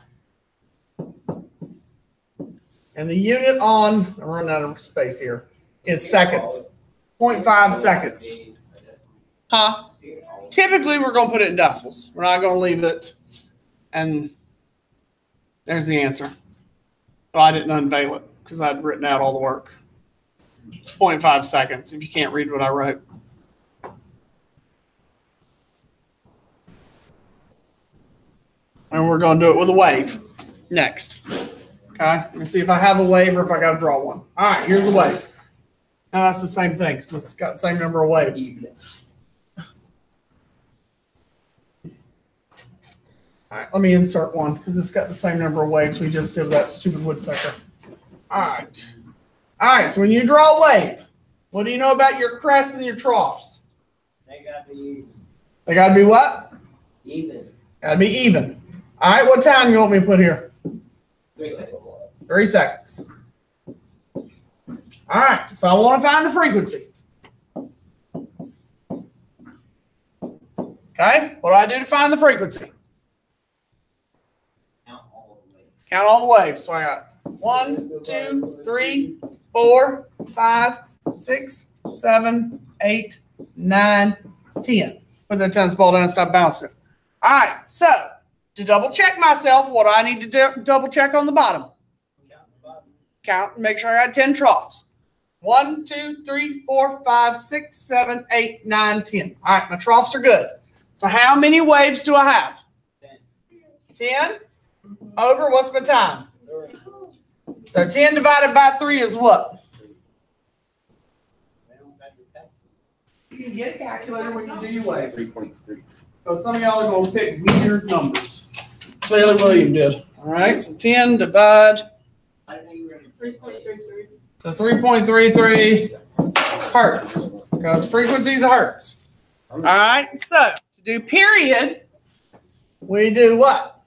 Speaker 1: And the unit on, I'm running out of space here, is seconds. 0.5 seconds. Huh? Typically, we're going to put it in decimals. We're not going to leave it. And there's the answer. But I didn't unveil it because I'd written out all the work. It's 0.5 seconds if you can't read what I wrote. And we're going to do it with a wave next. Okay, let me see if I have a wave or if I got to draw one. All right, here's the wave. Now that's the same thing because it's got the same number of waves. All right, let me insert one because it's got the same number of waves we just did with that stupid woodpecker. All right. All right, so when you draw a wave, what do you know about your crests and your troughs?
Speaker 2: They gotta be even.
Speaker 1: They got to be what?
Speaker 2: Even.
Speaker 1: Got to be even. All right, what time you want me to put here?
Speaker 2: 3 seconds.
Speaker 1: 3 seconds. All right, so I want to find the frequency. Okay, what do I do to find the frequency?
Speaker 2: Count all the way.
Speaker 1: Count all the waves. So I got 1, 2, 3, 4, 5, 6, 7, 8, 9, 10. Put that tennis ball down and stop bouncing it. All right, so to double check myself, what do I need to do, double check on the bottom? Count and make sure I got 10 troughs. 1, 2, 3, 4, 5, 6, 7, 8, 9, 10. All right, my troughs are good. So how many waves do I have? 10 over what's my time? So 10 divided by 3 is what? You can get a calculator when you do your waves.
Speaker 3: 3.3.
Speaker 1: So some of y'all are going to pick weird numbers. Clearly William did. All right, so 10 divide.
Speaker 2: I didn't know you were gonna.
Speaker 5: 3.33.
Speaker 1: So 3.33 hertz, because frequency is a hertz. All right, so to do period, we do what?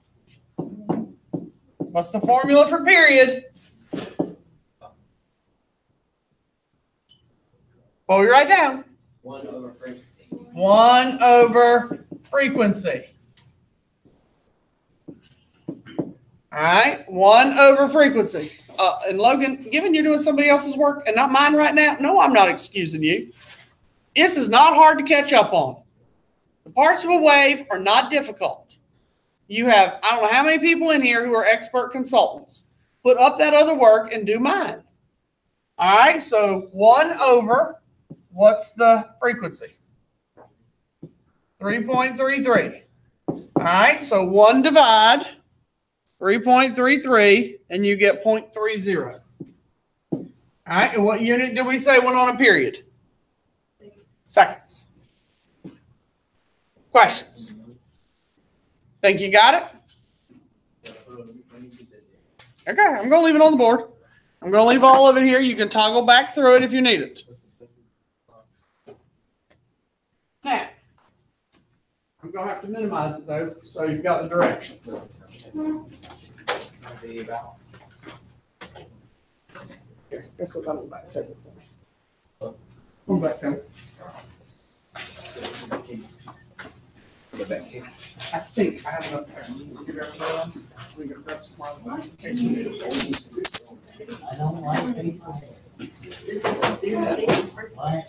Speaker 1: What's the formula for period? Well, we write down
Speaker 2: 1 over frequency.
Speaker 1: 1 over frequency. All right, 1 over frequency. And Logan, given you're doing somebody else's work and not mine right now, no, I'm not excusing you. This is not hard to catch up on. The parts of a wave are not difficult. You have, I don't know how many people in here who are expert consultants. Put up that other work and do mine. All right, so 1 over, what's the frequency? 3.33. All right, so 1 divide 3.33, and you get 0.30. All right, and what unit did we say went on a period? Seconds. Questions? Think you got it? Okay, I'm going to leave it on the board. I'm going to leave all of it here. You can toggle back through it if you need it. Now, I'm going to have to minimize it, though, so you've got the directions. Here, go sit down on the back table for me. Come back down. I think I have enough there. Get everybody on. We can grab some more in case we need it.
Speaker 2: I don't like these. What?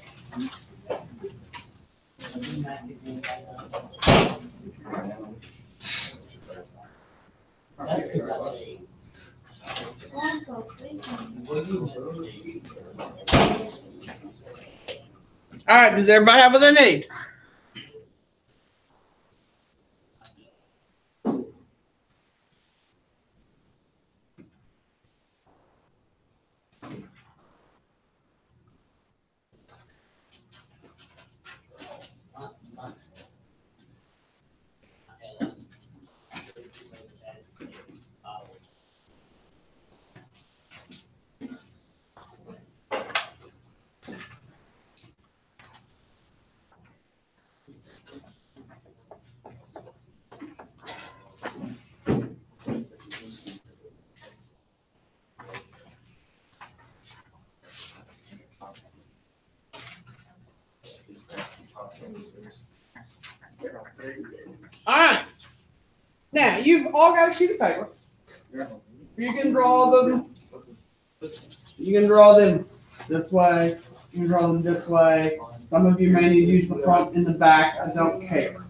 Speaker 2: That's good.
Speaker 5: Oh, I'm so sleepy.
Speaker 1: All right, does everybody have what they need? All right. Now, you've all got a sheet of paper. You can draw them. You can draw them this way. You can draw them this way. Some of you may need to use the front and the back. I don't care.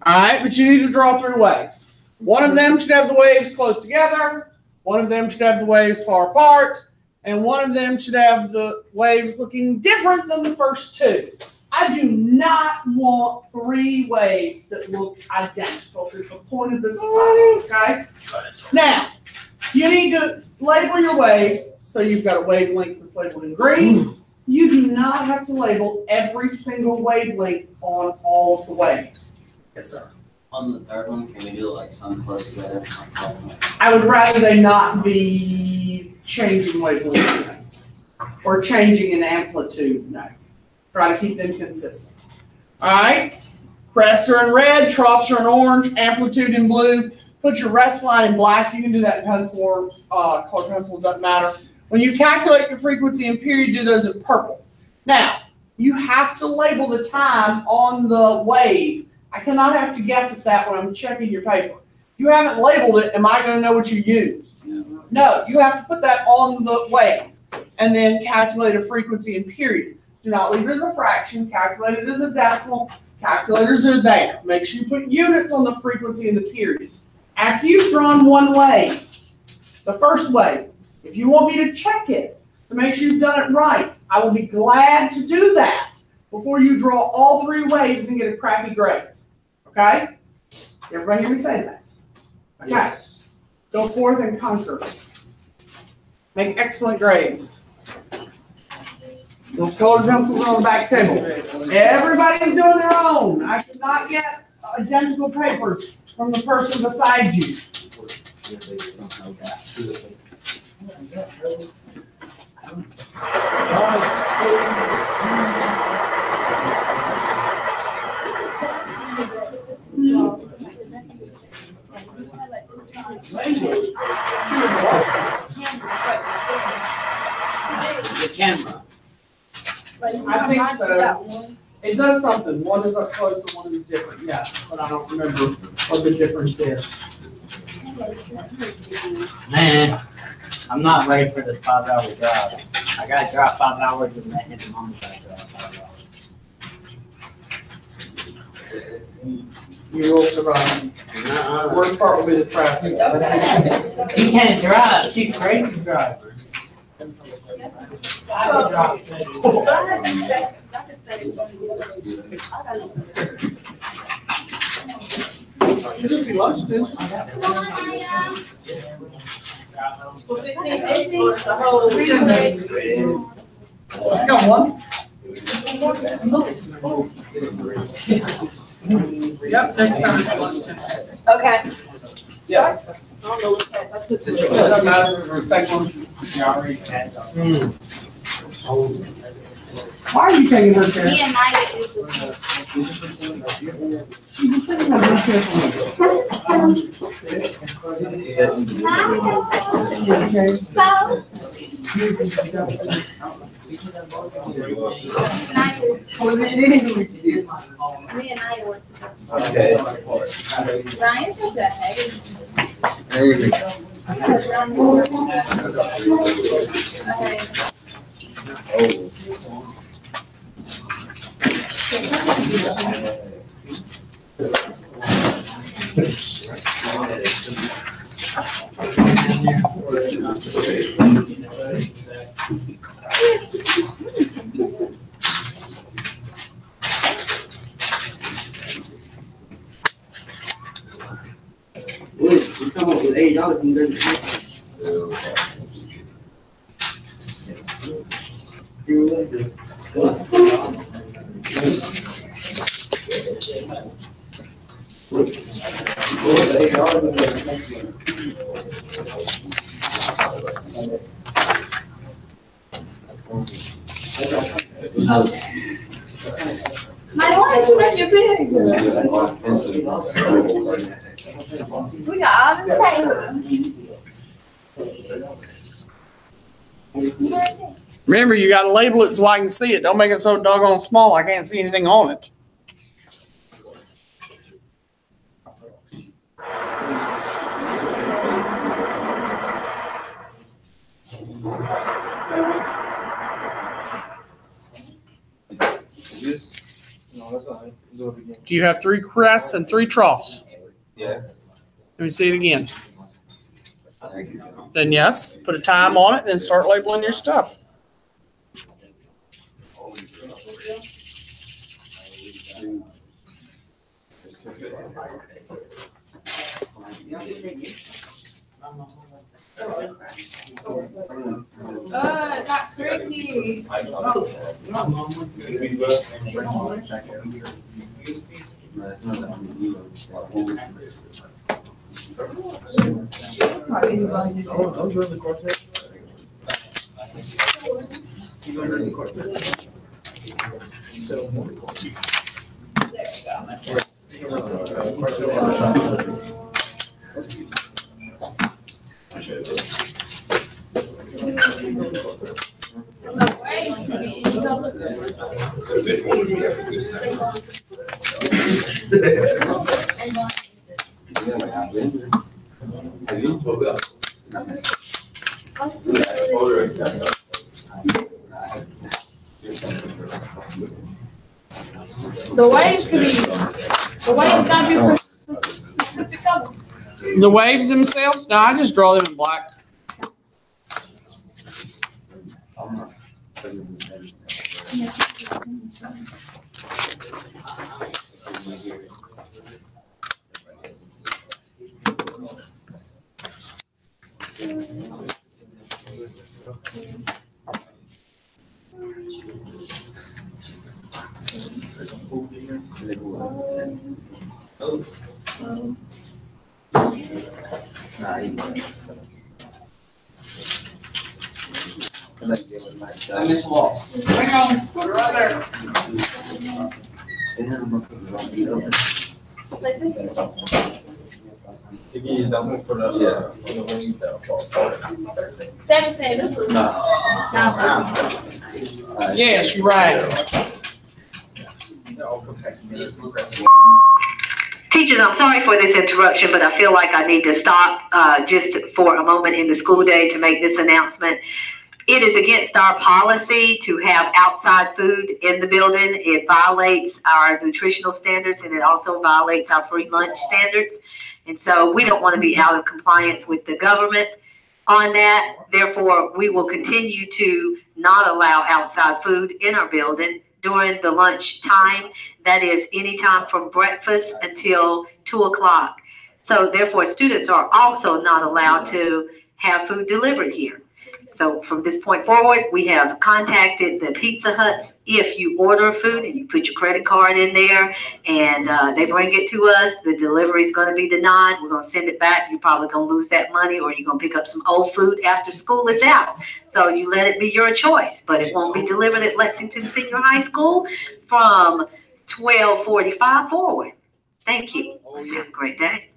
Speaker 1: All right, but you need to draw 3 waves. One of them should have the waves close together. One of them should have the waves far apart. And one of them should have the waves looking different than the first 2. I do not want 3 waves that look identical. Is the point of this assignment, okay? Now, you need to label your waves. So you've got a wavelength that's labeled in green. You do not have to label every single wavelength on all of the waves. Yes, sir.
Speaker 6: On the third one, can we do like some close together?
Speaker 1: I would rather they not be changing wavelength or changing in amplitude. No. Try to keep them consistent. All right. Crests are in red, troughs are in orange, amplitude in blue. Put your rest line in black. You can do that in pencil or color pencil, doesn't matter. When you calculate the frequency and period, do those in purple. Now, you have to label the time on the wave. I cannot have to guess at that when I'm checking your paper. You haven't labeled it, am I going to know what you used? No, you have to put that on the wave and then calculate a frequency and period. Do not leave it as a fraction, calculate it as a decimal. Calculators are there. Make sure you put units on the frequency and the period. After you've drawn one wave, the first wave, if you want me to check it to make sure you've done it right, I will be glad to do that before you draw all 3 waves and get a crappy grade. Okay? Everybody hear me say that? Okay. Yes. Go forth and conquer. Make excellent grades. Those colored pencils are on the back table. Everybody's doing their own. I could not get identical papers from the person beside you.
Speaker 2: The camera.
Speaker 1: I think so. It does something. One is up close and one is different, yes, but I don't remember what the difference is.
Speaker 2: Man, I'm not ready for this 5-hour drive. I gotta drive 5 hours and then hit the mom's back drive 5 hours.
Speaker 1: You will survive. The worst part will be the traffic.
Speaker 2: He can't drive. She's a crazy driver. I would drive.
Speaker 1: You took your lunch, didn't you? You got one? Yep, next time. Lunch.
Speaker 8: Okay.
Speaker 1: Yeah.
Speaker 8: I don't know what that, that's it.
Speaker 1: Doesn't matter, respect one. Why are you taking her chair?
Speaker 5: Me and Maya is
Speaker 1: She's sitting on her chair for
Speaker 5: me and I went to
Speaker 3: Okay.
Speaker 5: Ryan's such a hater.
Speaker 3: There you go.
Speaker 6: We come up with $8 from there.
Speaker 5: My lunch make you big. We got all this paper.
Speaker 1: Remember, you got to label it so I can see it. Don't make it so doggone small I can't see anything on it. Do you have 3 crests and 3 troughs?
Speaker 3: Yeah.
Speaker 1: Let me see it again. Then yes, put a time on it, then start labeling your stuff.
Speaker 5: Not cricket.
Speaker 7: I'm doing the quartet. So,
Speaker 5: The waves to be in The waves could be, the waves gotta be specific color.
Speaker 1: The waves themselves, no, I just draw them in black.
Speaker 6: I miss Walt.
Speaker 1: Hang on, we're right there.
Speaker 4: Again, that one for the, for the wing that falls.
Speaker 5: 7-7.
Speaker 1: Yes, you're right.
Speaker 9: Teachers, I'm sorry for this interruption, but I feel like I need to stop just for a moment in the school day to make this announcement. It is against our policy to have outside food in the building. It violates our nutritional standards and it also violates our free lunch standards. And so we don't want to be out of compliance with the government on that. Therefore, we will continue to not allow outside food in our building during the lunch time. That is anytime from breakfast until 2 o'clock. So therefore, students are also not allowed to have food delivered here. So from this point forward, we have contacted the Pizza Huts. If you order food and you put your credit card in there and they bring it to us, the delivery is going to be denied. We're going to send it back. You're probably going to lose that money or you're going to pick up some old food after school is out. So you let it be your choice, but it won't be delivered at Lexington Senior High School from 12:45 forward. Thank you. Have a great day.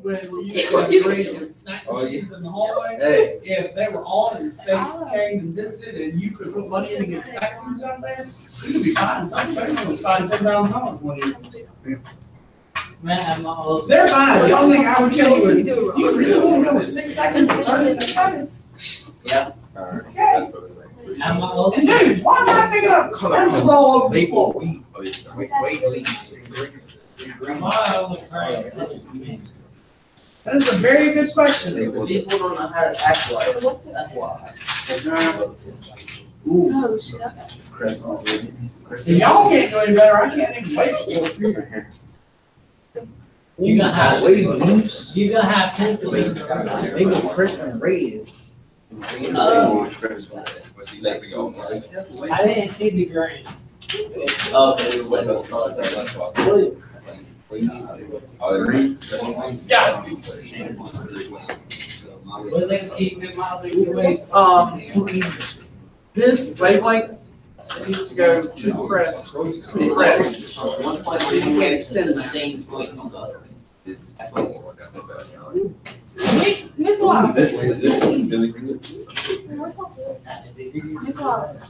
Speaker 1: When we used to have drinks and snack machines in the hallway, if they were on and the state came and visited and you could put money in and get snack foods out there, you could be fine. Some person was fined $10,000 one year.
Speaker 2: Man,
Speaker 1: They're fine. The only thing I would tell you is, you really want to go with 6 seconds or 36 seconds?
Speaker 6: Yeah.
Speaker 1: Okay. And dude, why am I picking up pencils all over the floor? That is a very good question.
Speaker 6: People don't know how to act like it. That's why.
Speaker 5: Oh, shit, okay.
Speaker 1: If y'all can't do any better, I can't even wait for you.
Speaker 2: You're gonna have pencil.
Speaker 7: They go crisp and red.
Speaker 2: I didn't see the green.
Speaker 6: Oh, they were waiting on color.
Speaker 1: Yeah.
Speaker 2: But let's keep them out of the way.
Speaker 1: This wavelength needs to go to the press. To the press. So you can't extend that.
Speaker 5: Miss Wallace. Miss Wallace.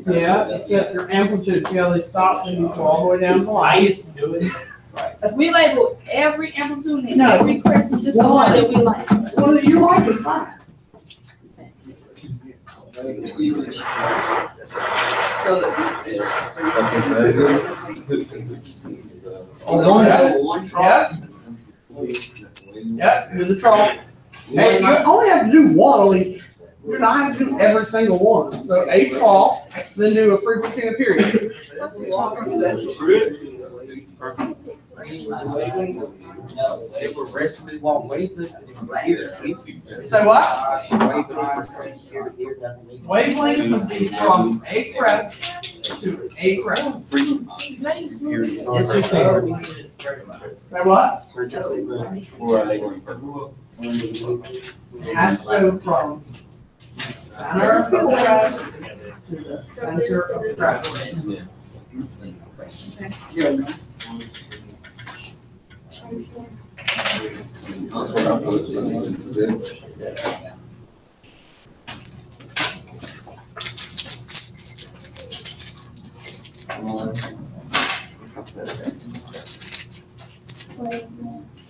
Speaker 1: Yeah, except your amplitude, see how they stop and you go all the way down the
Speaker 2: I
Speaker 1: line.
Speaker 2: used to do it.
Speaker 5: We label every amplitude and
Speaker 1: No.
Speaker 5: every crescent just the one that we like.
Speaker 1: One that you like is fine. Yep, do the trough. Hey, you only have to do one on each You're not having to do every single one. So a trough, then do a frequency and a period.
Speaker 7: They were resting while waving.
Speaker 1: So what? Wavelength would be from a crest to a crest. So what? It has to go from center of the crest to the center of the crest.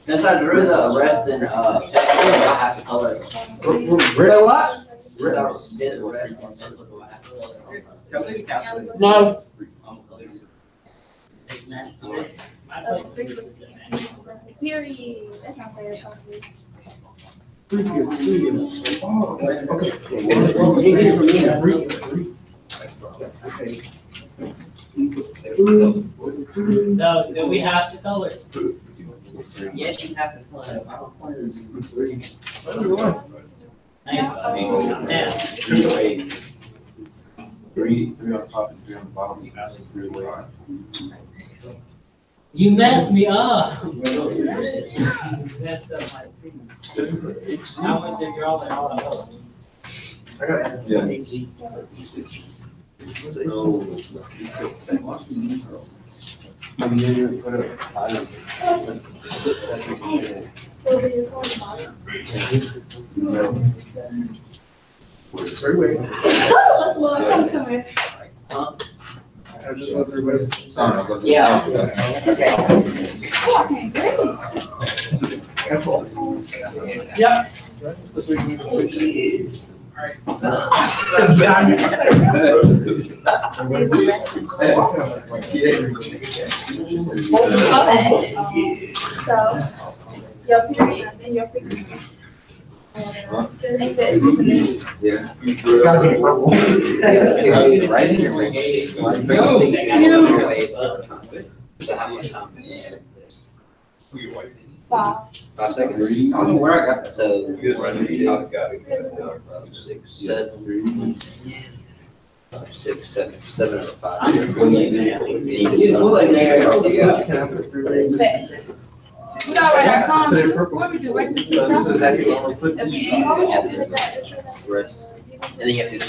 Speaker 6: Since I drew the arrest and, I have to color it.
Speaker 1: So what?
Speaker 6: Since I did the arrest and pencil, do I have to color it?
Speaker 1: No.
Speaker 5: Period. That's not very popular.
Speaker 2: So, do we have to color?
Speaker 6: Yes, you have to color it.
Speaker 2: Yeah.
Speaker 4: Three on top and three on the bottom. Three away.
Speaker 2: You messed me up. Messed up my treatment. I went to draw it all out.
Speaker 6: Yeah.
Speaker 1: Yep.
Speaker 5: Okay. So, your period and your frequency. Ain't that listening?
Speaker 4: Yeah.
Speaker 7: It's gotta be purple.
Speaker 6: So how much time?
Speaker 5: 5.
Speaker 6: 5 seconds.
Speaker 4: Three.
Speaker 7: I don't know where I got that.
Speaker 6: So,
Speaker 4: Good.
Speaker 6: 6, 7. 6, 7, 7 out of 5.
Speaker 7: It look like
Speaker 5: Fast. We gotta write our time too. What we do, write this down?
Speaker 6: Rest.
Speaker 5: Rest.
Speaker 6: And then you have to do it.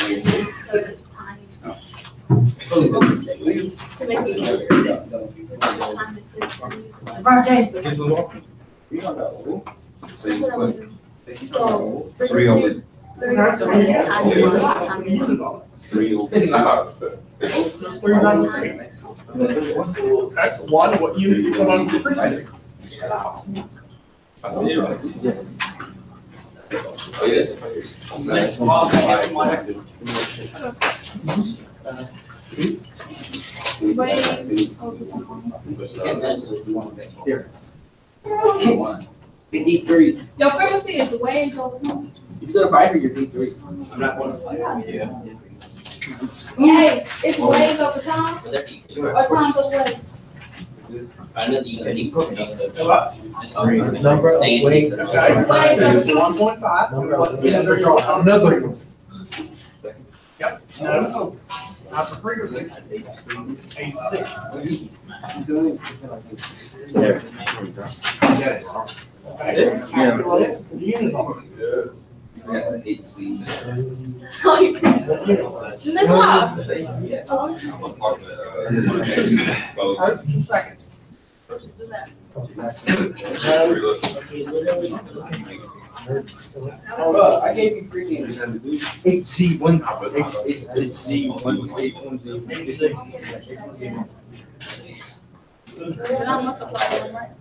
Speaker 5: To make it easier. So,
Speaker 4: Three over. Three over.
Speaker 1: That's one, what unit you put on your frequency.
Speaker 4: I see it. Oh,
Speaker 5: waves over time.
Speaker 7: D3.
Speaker 5: Your frequency is waves over time.
Speaker 7: If you go to 5, you're D3.
Speaker 2: I'm not going to fight. Yeah.
Speaker 5: Hey, it's waves over time, or time goes waves.
Speaker 6: I know that you can see.
Speaker 7: Number of
Speaker 6: Say it.
Speaker 7: waves.
Speaker 1: Okay, so it's 1.5.
Speaker 7: Another one.
Speaker 1: Yep. No, not the frequency. 86. Okay. Calculate the unit number.
Speaker 4: Yes. Yeah, 8 C.
Speaker 5: So you can, Miss Bob.
Speaker 4: I'm gonna talk to that.
Speaker 1: Oh, 2 seconds.
Speaker 7: I gave you 3 games. HC1. HC1.
Speaker 5: And I'm multiplying them, right?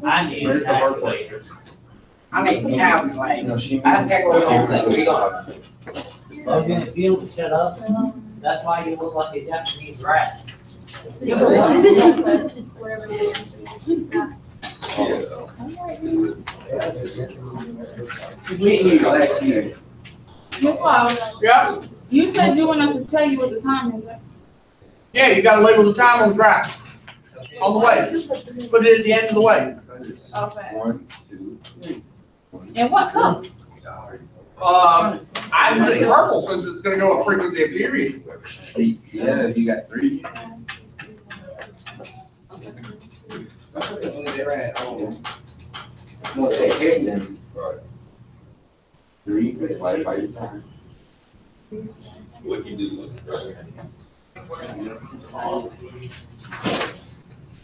Speaker 2: I need a calculator.
Speaker 7: I mean, calculate.
Speaker 6: I have to go home. We don't.
Speaker 2: Logan, if you don't shut up, that's why you look like a Japanese rat.
Speaker 5: Yeah, but wherever it is. Guess what?
Speaker 1: Yeah,
Speaker 5: You said you want us to tell you what the time is, right?
Speaker 1: yeah, you gotta label the time on the graph, on the way. Put it at the end of the way.
Speaker 5: Okay.
Speaker 4: 1, 2, 3.
Speaker 5: And what color?
Speaker 1: I put it in purple since it's gonna go a frequency of period.
Speaker 4: Yeah, you got 3. Right. 3, divided by your time. What you do with it?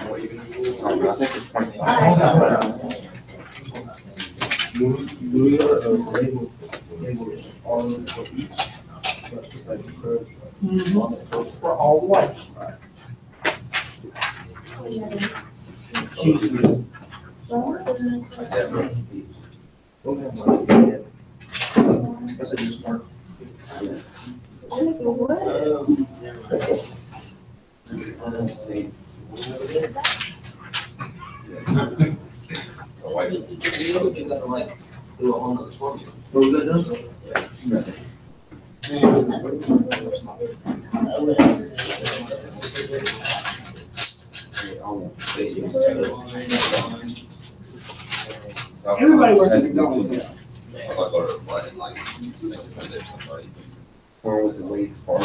Speaker 4: I think it's 25.
Speaker 1: For all the way.
Speaker 7: That's a good smart.
Speaker 1: Everybody wants to go.
Speaker 4: Or was the way far?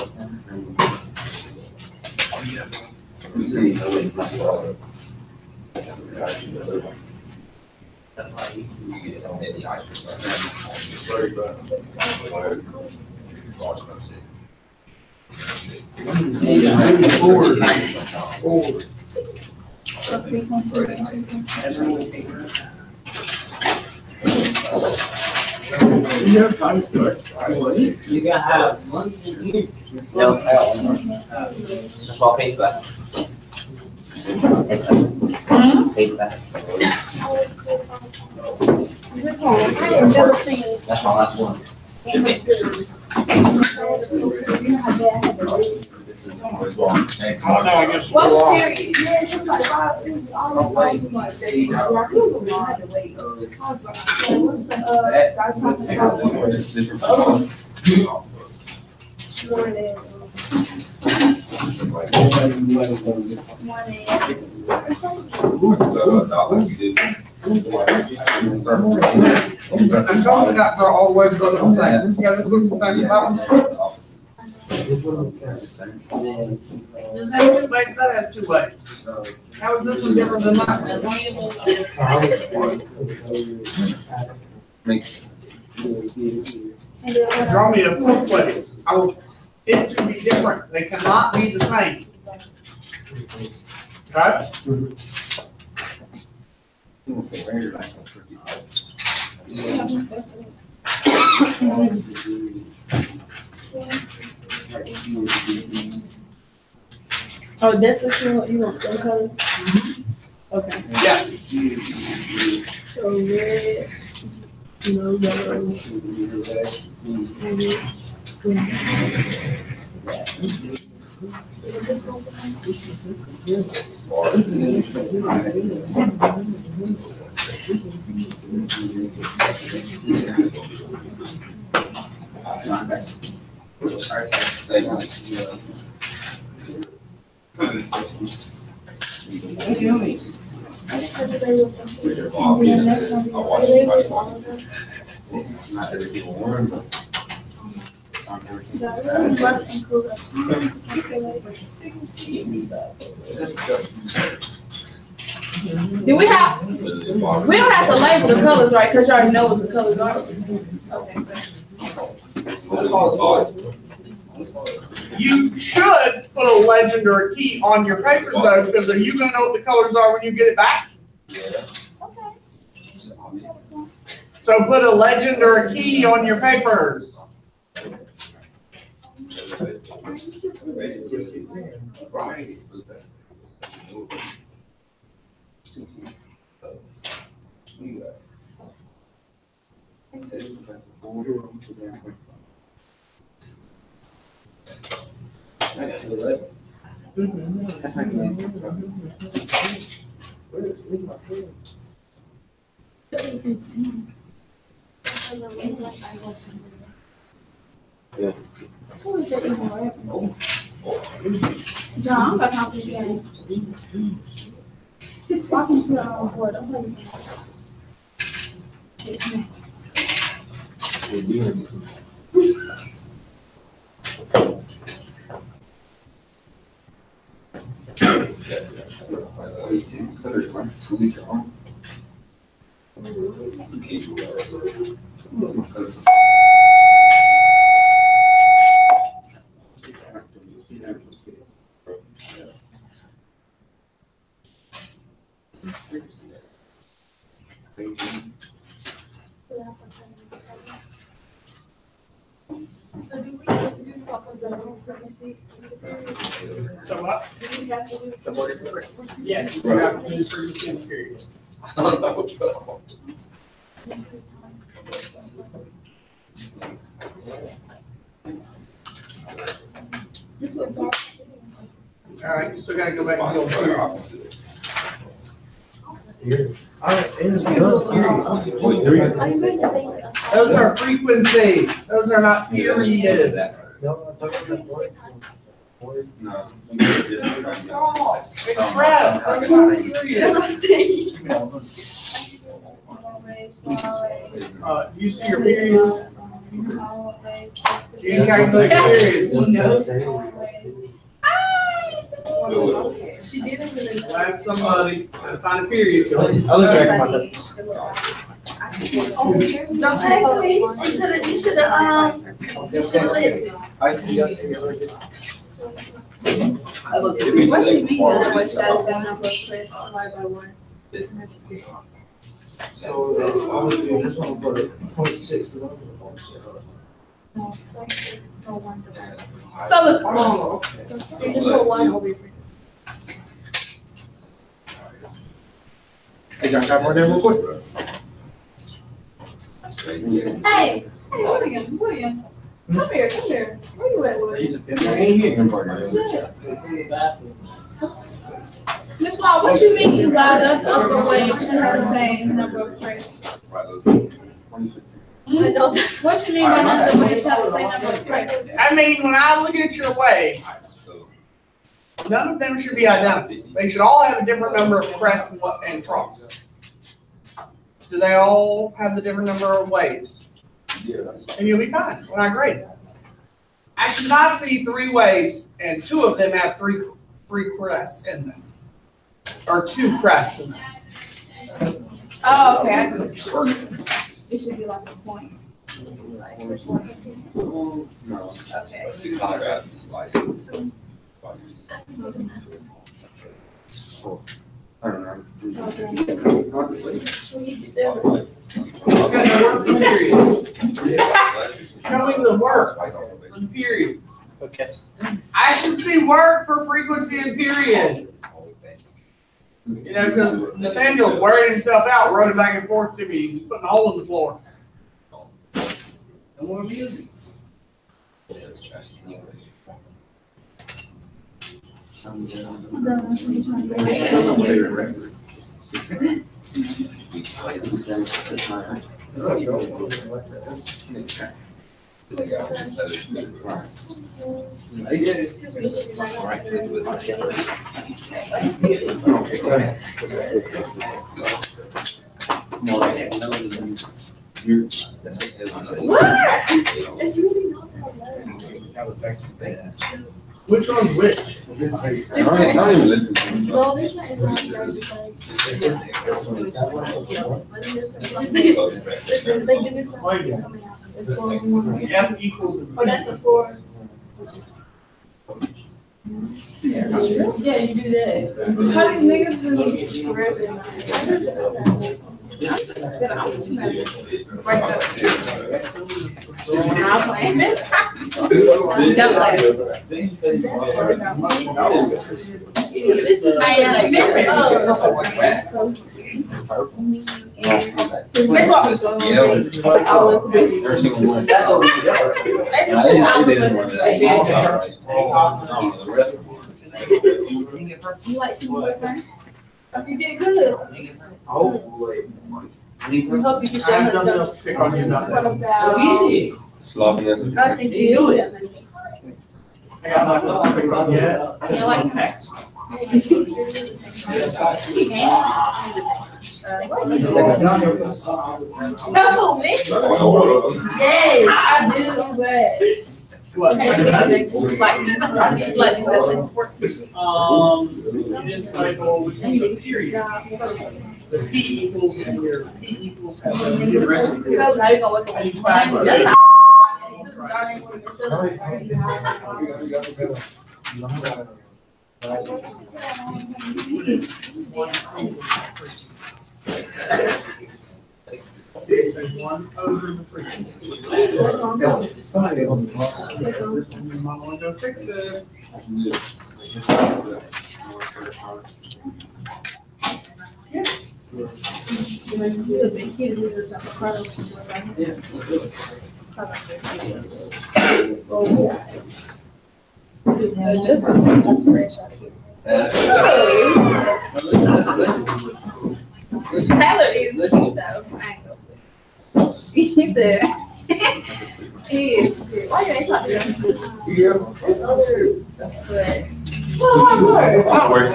Speaker 2: You gotta have months and years.
Speaker 6: No, that's all paid back. Paid back. That's my last one. Should be.
Speaker 1: Oh, no, I guess.
Speaker 5: What's period? Yeah, it's like all those songs was like 70. So I really don't know how to wait. What's the, I was talking about
Speaker 1: I'm talking about they're all ways go the same. Yeah, this looks the same. This has 2 legs, that has 2 legs. How is this one different than that? Draw me a 4th leg. I will, it to be different. They cannot be the same. Okay?
Speaker 8: Oh, that's what you want that color? Okay.
Speaker 1: Yeah.
Speaker 8: So red, yellow.
Speaker 5: Do we have, we don't have to label the colors, right? Because you already know what the colors are. Okay.
Speaker 1: You should put a legend or a key on your papers though, because are you gonna know what the colors are when you get it back? So put a legend or a key on your papers.
Speaker 5: Who is that anymore? John, I'm got something to say. Walking to the board, I'm playing. Yes, ma'am. So do we do what was the rule for this week?
Speaker 1: So what?
Speaker 5: Do we have to do?
Speaker 1: Yes, we have to do this for the period.
Speaker 5: This is
Speaker 1: All right, you still gotta go back and go through. Those are frequencies. Those are not periods. Express, look at the period. You see your periods. You ain't got no periods.
Speaker 8: She did it with a.
Speaker 1: Ask somebody to find a period.
Speaker 8: Actually, you should have listed.
Speaker 7: I see.
Speaker 5: What she mean by what that's in number press divided by one?
Speaker 7: So, obviously, this one for 0.6.
Speaker 5: So look, well, you just put one over here.
Speaker 7: Hey, John, got more there real quick?
Speaker 5: Hey, William, come here. Where you at, William? Miss Wall, what you mean by the upper wage is the same number of press? I know that's what you mean by the wage shall the same number of press.
Speaker 1: I mean, when I look at your wage, none of them should be identical. They should all have a different number of crests and troughs. Do they all have the different number of waves? And you'll be fine when I grade it. I should not see 3 waves and 2 of them have three crests in them. Or 2 crests in them.
Speaker 5: Oh, okay, I get what you mean. It should be like a point.
Speaker 3: No.
Speaker 5: Okay.
Speaker 3: 600, like. I don't know.
Speaker 1: Okay, now work the periods. Show me the work for the periods.
Speaker 2: Okay.
Speaker 1: I should see work for frequency and period. You know, because Nathaniel's wearing himself out, running back and forth to me. He's putting a hole in the floor. Don't want to abuse him.
Speaker 8: It's really not that low.
Speaker 1: Which one's which?
Speaker 3: I don't even listen to him.
Speaker 5: Well, this one is on there because. They give me something coming out. It's going
Speaker 1: F equals.
Speaker 8: Oh, that's a 4.
Speaker 5: Yeah,
Speaker 8: Yeah, you do that.
Speaker 5: how do niggas do this? I'm playing this. Don't laugh.
Speaker 8: This is
Speaker 5: I Miss Miss Walker.
Speaker 3: Every single one.
Speaker 7: That's what we do.
Speaker 3: I didn't want that.
Speaker 5: You like to work, man? You did good.
Speaker 4: Hopefully.
Speaker 5: We hope you
Speaker 4: I
Speaker 5: get
Speaker 4: don't
Speaker 5: that
Speaker 4: know
Speaker 5: done.
Speaker 4: if pick on you
Speaker 5: What
Speaker 4: not.
Speaker 5: about?
Speaker 3: Sloppy as
Speaker 5: I think you do it.
Speaker 4: Yeah.
Speaker 5: You like No, me? Yes, I do, but.
Speaker 4: What?
Speaker 5: Like,
Speaker 4: You didn't label the period. The P equals and your P equals have a the rest of your.
Speaker 5: Now you're gonna look at me. Just-
Speaker 4: There's one over the frequency. You might wanna go fix it.
Speaker 5: Tyler is listening though. I ain't gonna say. He said, he is. Why you ain't talking to him? Oh, my word.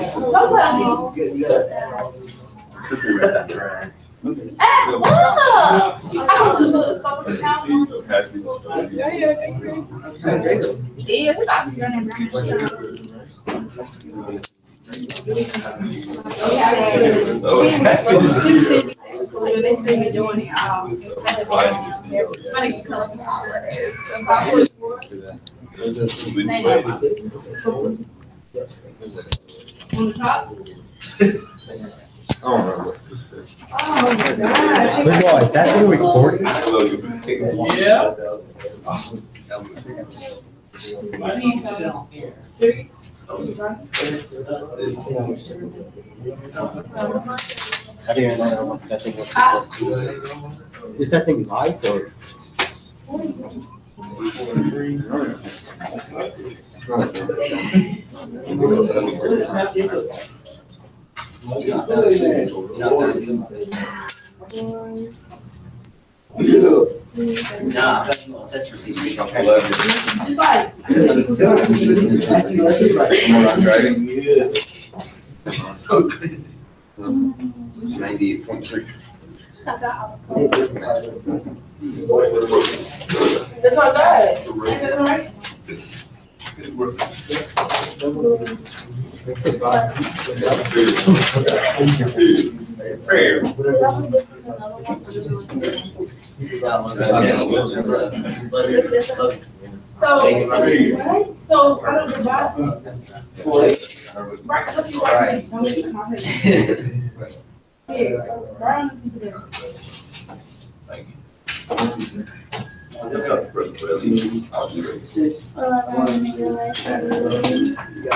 Speaker 5: Hey, Mama! I was just a couple of times. Yeah, his office your name. They say me doing it. Funny on the top.
Speaker 3: Oh, no.
Speaker 5: Oh my God.
Speaker 7: Boy, is that being recorded?
Speaker 4: Yeah.
Speaker 2: Why do you come down here?
Speaker 7: I didn't know what that thing was. Is that thing live or?
Speaker 6: Nah, I thought you want accessory seats.
Speaker 5: Just like.
Speaker 3: Driving. 98.3.
Speaker 5: That's what I got. That's right. So I don't know about. Right, what you right? I'm keeping my head. Yeah, Brian is there.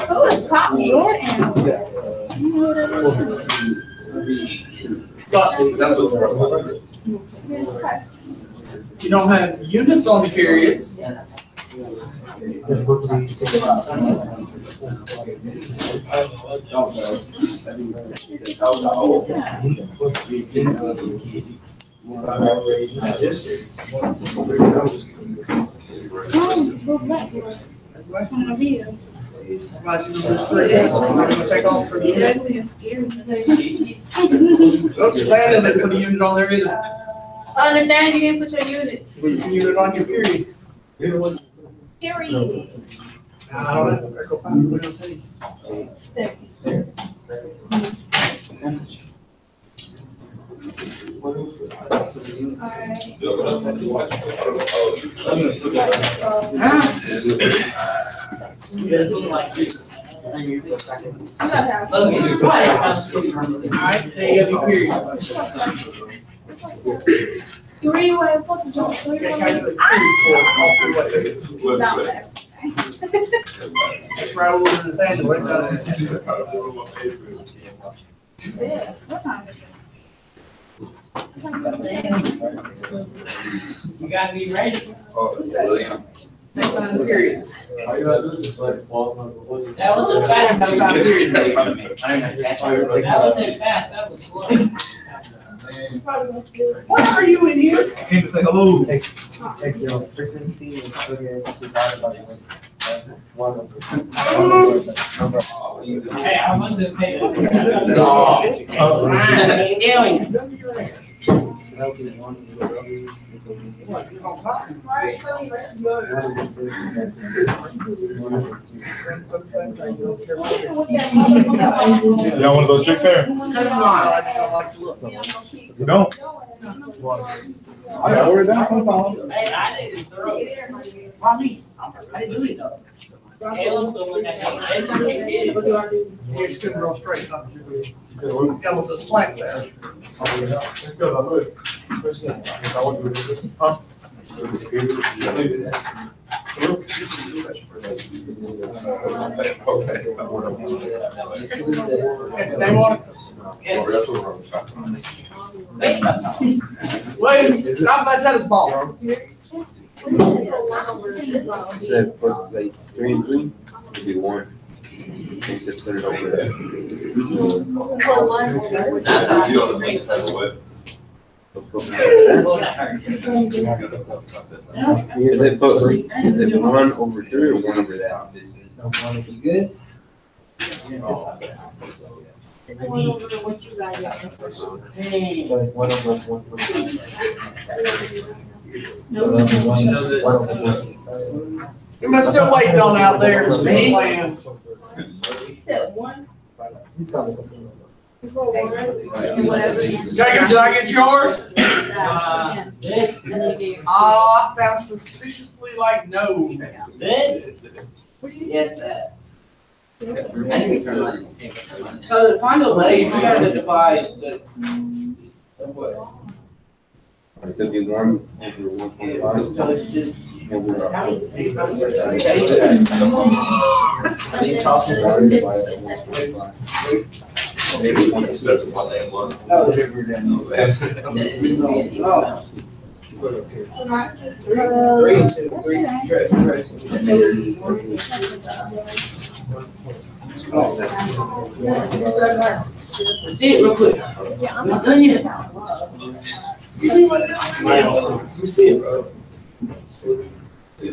Speaker 5: Who is Pop Jordan? You know what that is?
Speaker 4: You don't have units on the periods. Take off for you. Oops, Landon didn't put a unit on there either.
Speaker 5: Oh, Nathaniel, you didn't put your unit.
Speaker 4: Put a unit on your period.
Speaker 5: Period.
Speaker 4: I don't know. Go find somebody else to take.
Speaker 5: Second.
Speaker 4: Alright, there you have your periods.
Speaker 5: Three-way plus a jump.
Speaker 4: Okay,
Speaker 5: Three-way.
Speaker 4: calculate period for all three ways.
Speaker 5: Not bad.
Speaker 4: That's right, over Nathaniel, right down
Speaker 5: Yeah, what time is it?
Speaker 2: You gotta be ready.
Speaker 3: Oh, William.
Speaker 1: No time periods.
Speaker 4: All you gotta do is just like walk on the way.
Speaker 6: That wasn't
Speaker 1: No
Speaker 6: fast.
Speaker 1: time periods.
Speaker 6: In front of me. I don't know. That wasn't fast, that was slow.
Speaker 1: Why are you in here?
Speaker 4: Came to say hello.
Speaker 7: Take your frequency and put it divided by one of the number.
Speaker 6: Hey, I wanted to pay this.
Speaker 4: Y'all wanna go straight there? You don't? I already done.
Speaker 6: Hey, I didn't throw it.
Speaker 10: Why me? I didn't do it though.
Speaker 6: Caleb, the one that it's okay, kid.
Speaker 10: You just couldn't go straight. Huh? Got a little bit of slack there.
Speaker 1: They want. Wait, stop that tennis ball.
Speaker 3: Said put like 3 and 3, it'd be 1. He said put it over there.
Speaker 6: That's how you do the green stuff.
Speaker 3: Is it 1 over 3 or 1 over that?
Speaker 10: You good?
Speaker 5: It's one over what you guys are.
Speaker 10: Hey.
Speaker 7: One of them, one.
Speaker 1: You must still waiting on out there to speak land.
Speaker 8: Said one.
Speaker 7: He's coming.
Speaker 1: Jacob, did I get yours?
Speaker 6: This,
Speaker 1: Ah, sounds suspiciously like no.
Speaker 6: this,
Speaker 10: Yes, that.
Speaker 6: I didn't turn on it.
Speaker 10: So to find a way, you gotta divide the what?
Speaker 3: It could be 1 over 1.5.
Speaker 10: So it's just.
Speaker 3: Over maybe 1 instead of 1 and 1.
Speaker 10: Oh. Three and 2, 3. See it real quick. I'm not done yet. You see it, bro.
Speaker 7: We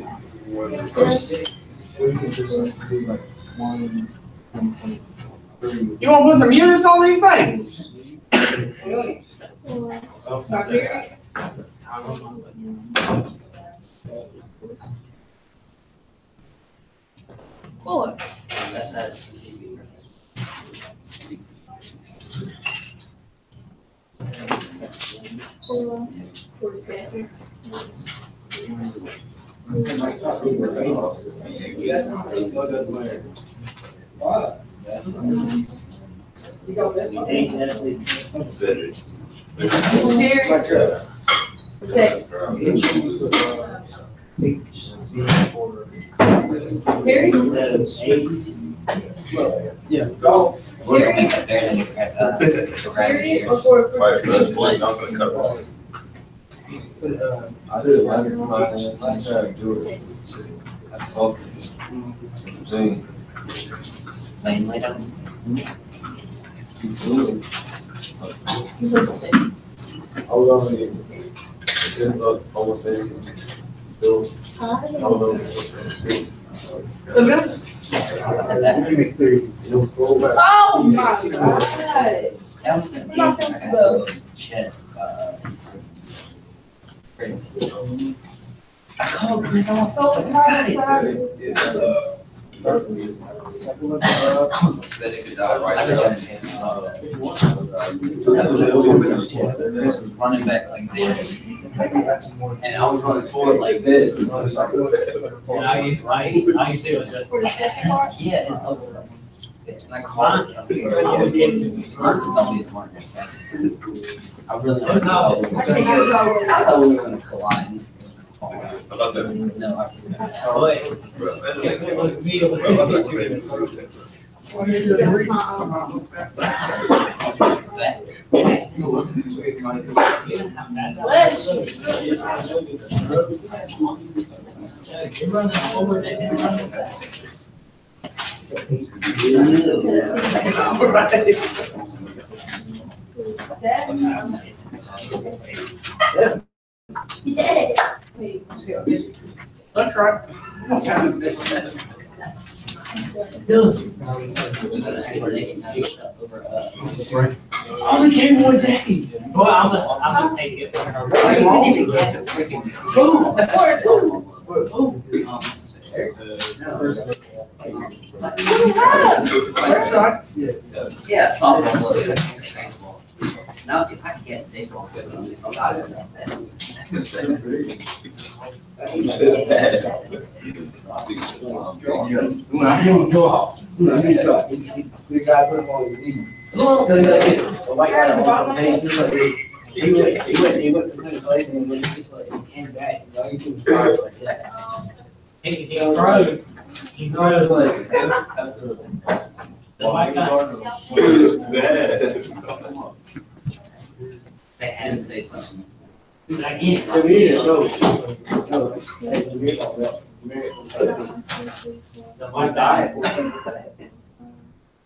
Speaker 7: can just do like 1, 1.3.
Speaker 1: You wanna put some units on these things?
Speaker 5: Four.
Speaker 6: That's not TV.
Speaker 10: Yeah, go.
Speaker 3: I did it last year I do it. I saw it. Zane.
Speaker 6: Same way down.
Speaker 4: I was on the, it didn't look almost anything. Still, I don't know.
Speaker 8: Oh my God.
Speaker 6: That was the
Speaker 8: Not
Speaker 6: game.
Speaker 8: this low.
Speaker 6: Chest, Chris. I called Chris, I want
Speaker 8: So
Speaker 6: to
Speaker 8: hard inside.
Speaker 6: I was upset he died right there. Chris was running back like this, and I was running forward like this. And I used to
Speaker 8: For the second part?
Speaker 6: yeah, it's over. And I called him. Honestly, don't be a smart guy. I really honestly thought
Speaker 8: I said you was already.
Speaker 6: I thought we were gonna collide.
Speaker 3: I love that.
Speaker 6: No, it was me.
Speaker 8: Bless you.
Speaker 2: You're running over there and running back.
Speaker 1: That's right.
Speaker 10: Only came one day.
Speaker 2: Well, I'm gonna take it.
Speaker 6: I didn't even get to freaking.
Speaker 10: Boom.
Speaker 6: Yeah, softball. Now see, I can't baseball good. So I don't know.
Speaker 10: When I hear him go off, the guy put him on the knee. The white guy on the page, he's like this. He went to his place and when he came back, you know, he was tired like that.
Speaker 2: He grows. He grows like. The white guy.
Speaker 6: They had to say something.
Speaker 2: I can't.
Speaker 10: So he is, no.
Speaker 2: The white guy.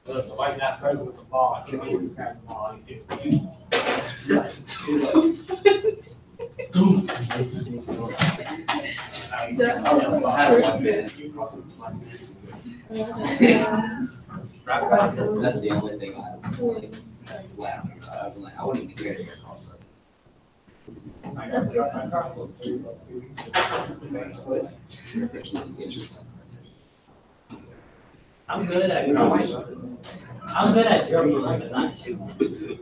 Speaker 2: Look, the white guy throws with the ball. He can't even grab the ball. He's
Speaker 6: That's the only thing I I wouldn't even care to hear cross.
Speaker 2: I'm good at jumping. I'm good at jumping, but not shooting.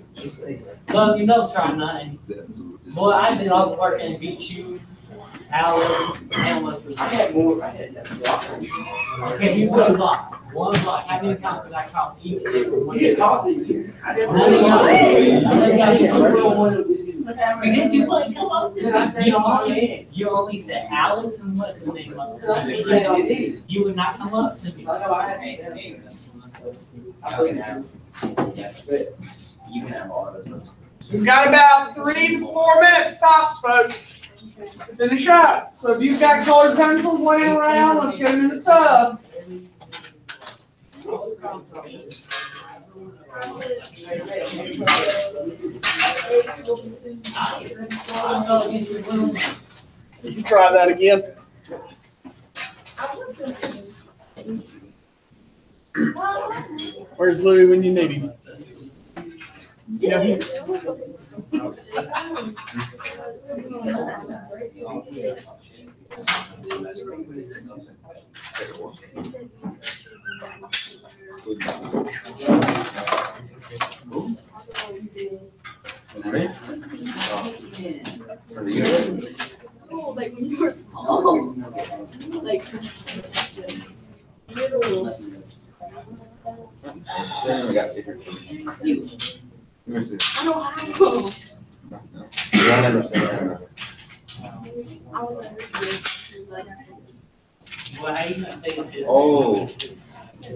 Speaker 2: So if you know, try nothing. Boy, I did all the work and beat you, Alex, and what's
Speaker 10: I had more, I had that block.
Speaker 2: okay, you put a block. One block. How many times did that cost each?
Speaker 10: You cost me. I didn't
Speaker 2: Because you wouldn't come up to
Speaker 10: I
Speaker 2: me.
Speaker 10: stayed on my hands.
Speaker 2: You only said Alex and what's the name of
Speaker 10: I
Speaker 2: it?
Speaker 10: stayed on these.
Speaker 2: You would not come up to me.
Speaker 10: I know I had.
Speaker 6: You can have all of those.
Speaker 1: We've got about 3 to 4 minutes tops, folks, to finish up. So if you've got colored pencils laying around, let's get them in the tub. You try that again. Where's Louis when you need him?
Speaker 2: Yeah.
Speaker 8: Oh, like when you were small. Like.
Speaker 3: Then we got different.
Speaker 8: I don't have to.
Speaker 3: I never said that.
Speaker 8: I would never do it. Like.
Speaker 2: Well, how you gonna say this?
Speaker 3: Oh.
Speaker 8: I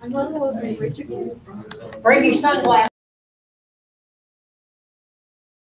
Speaker 8: know it was Richard.
Speaker 1: Bring your sunglasses.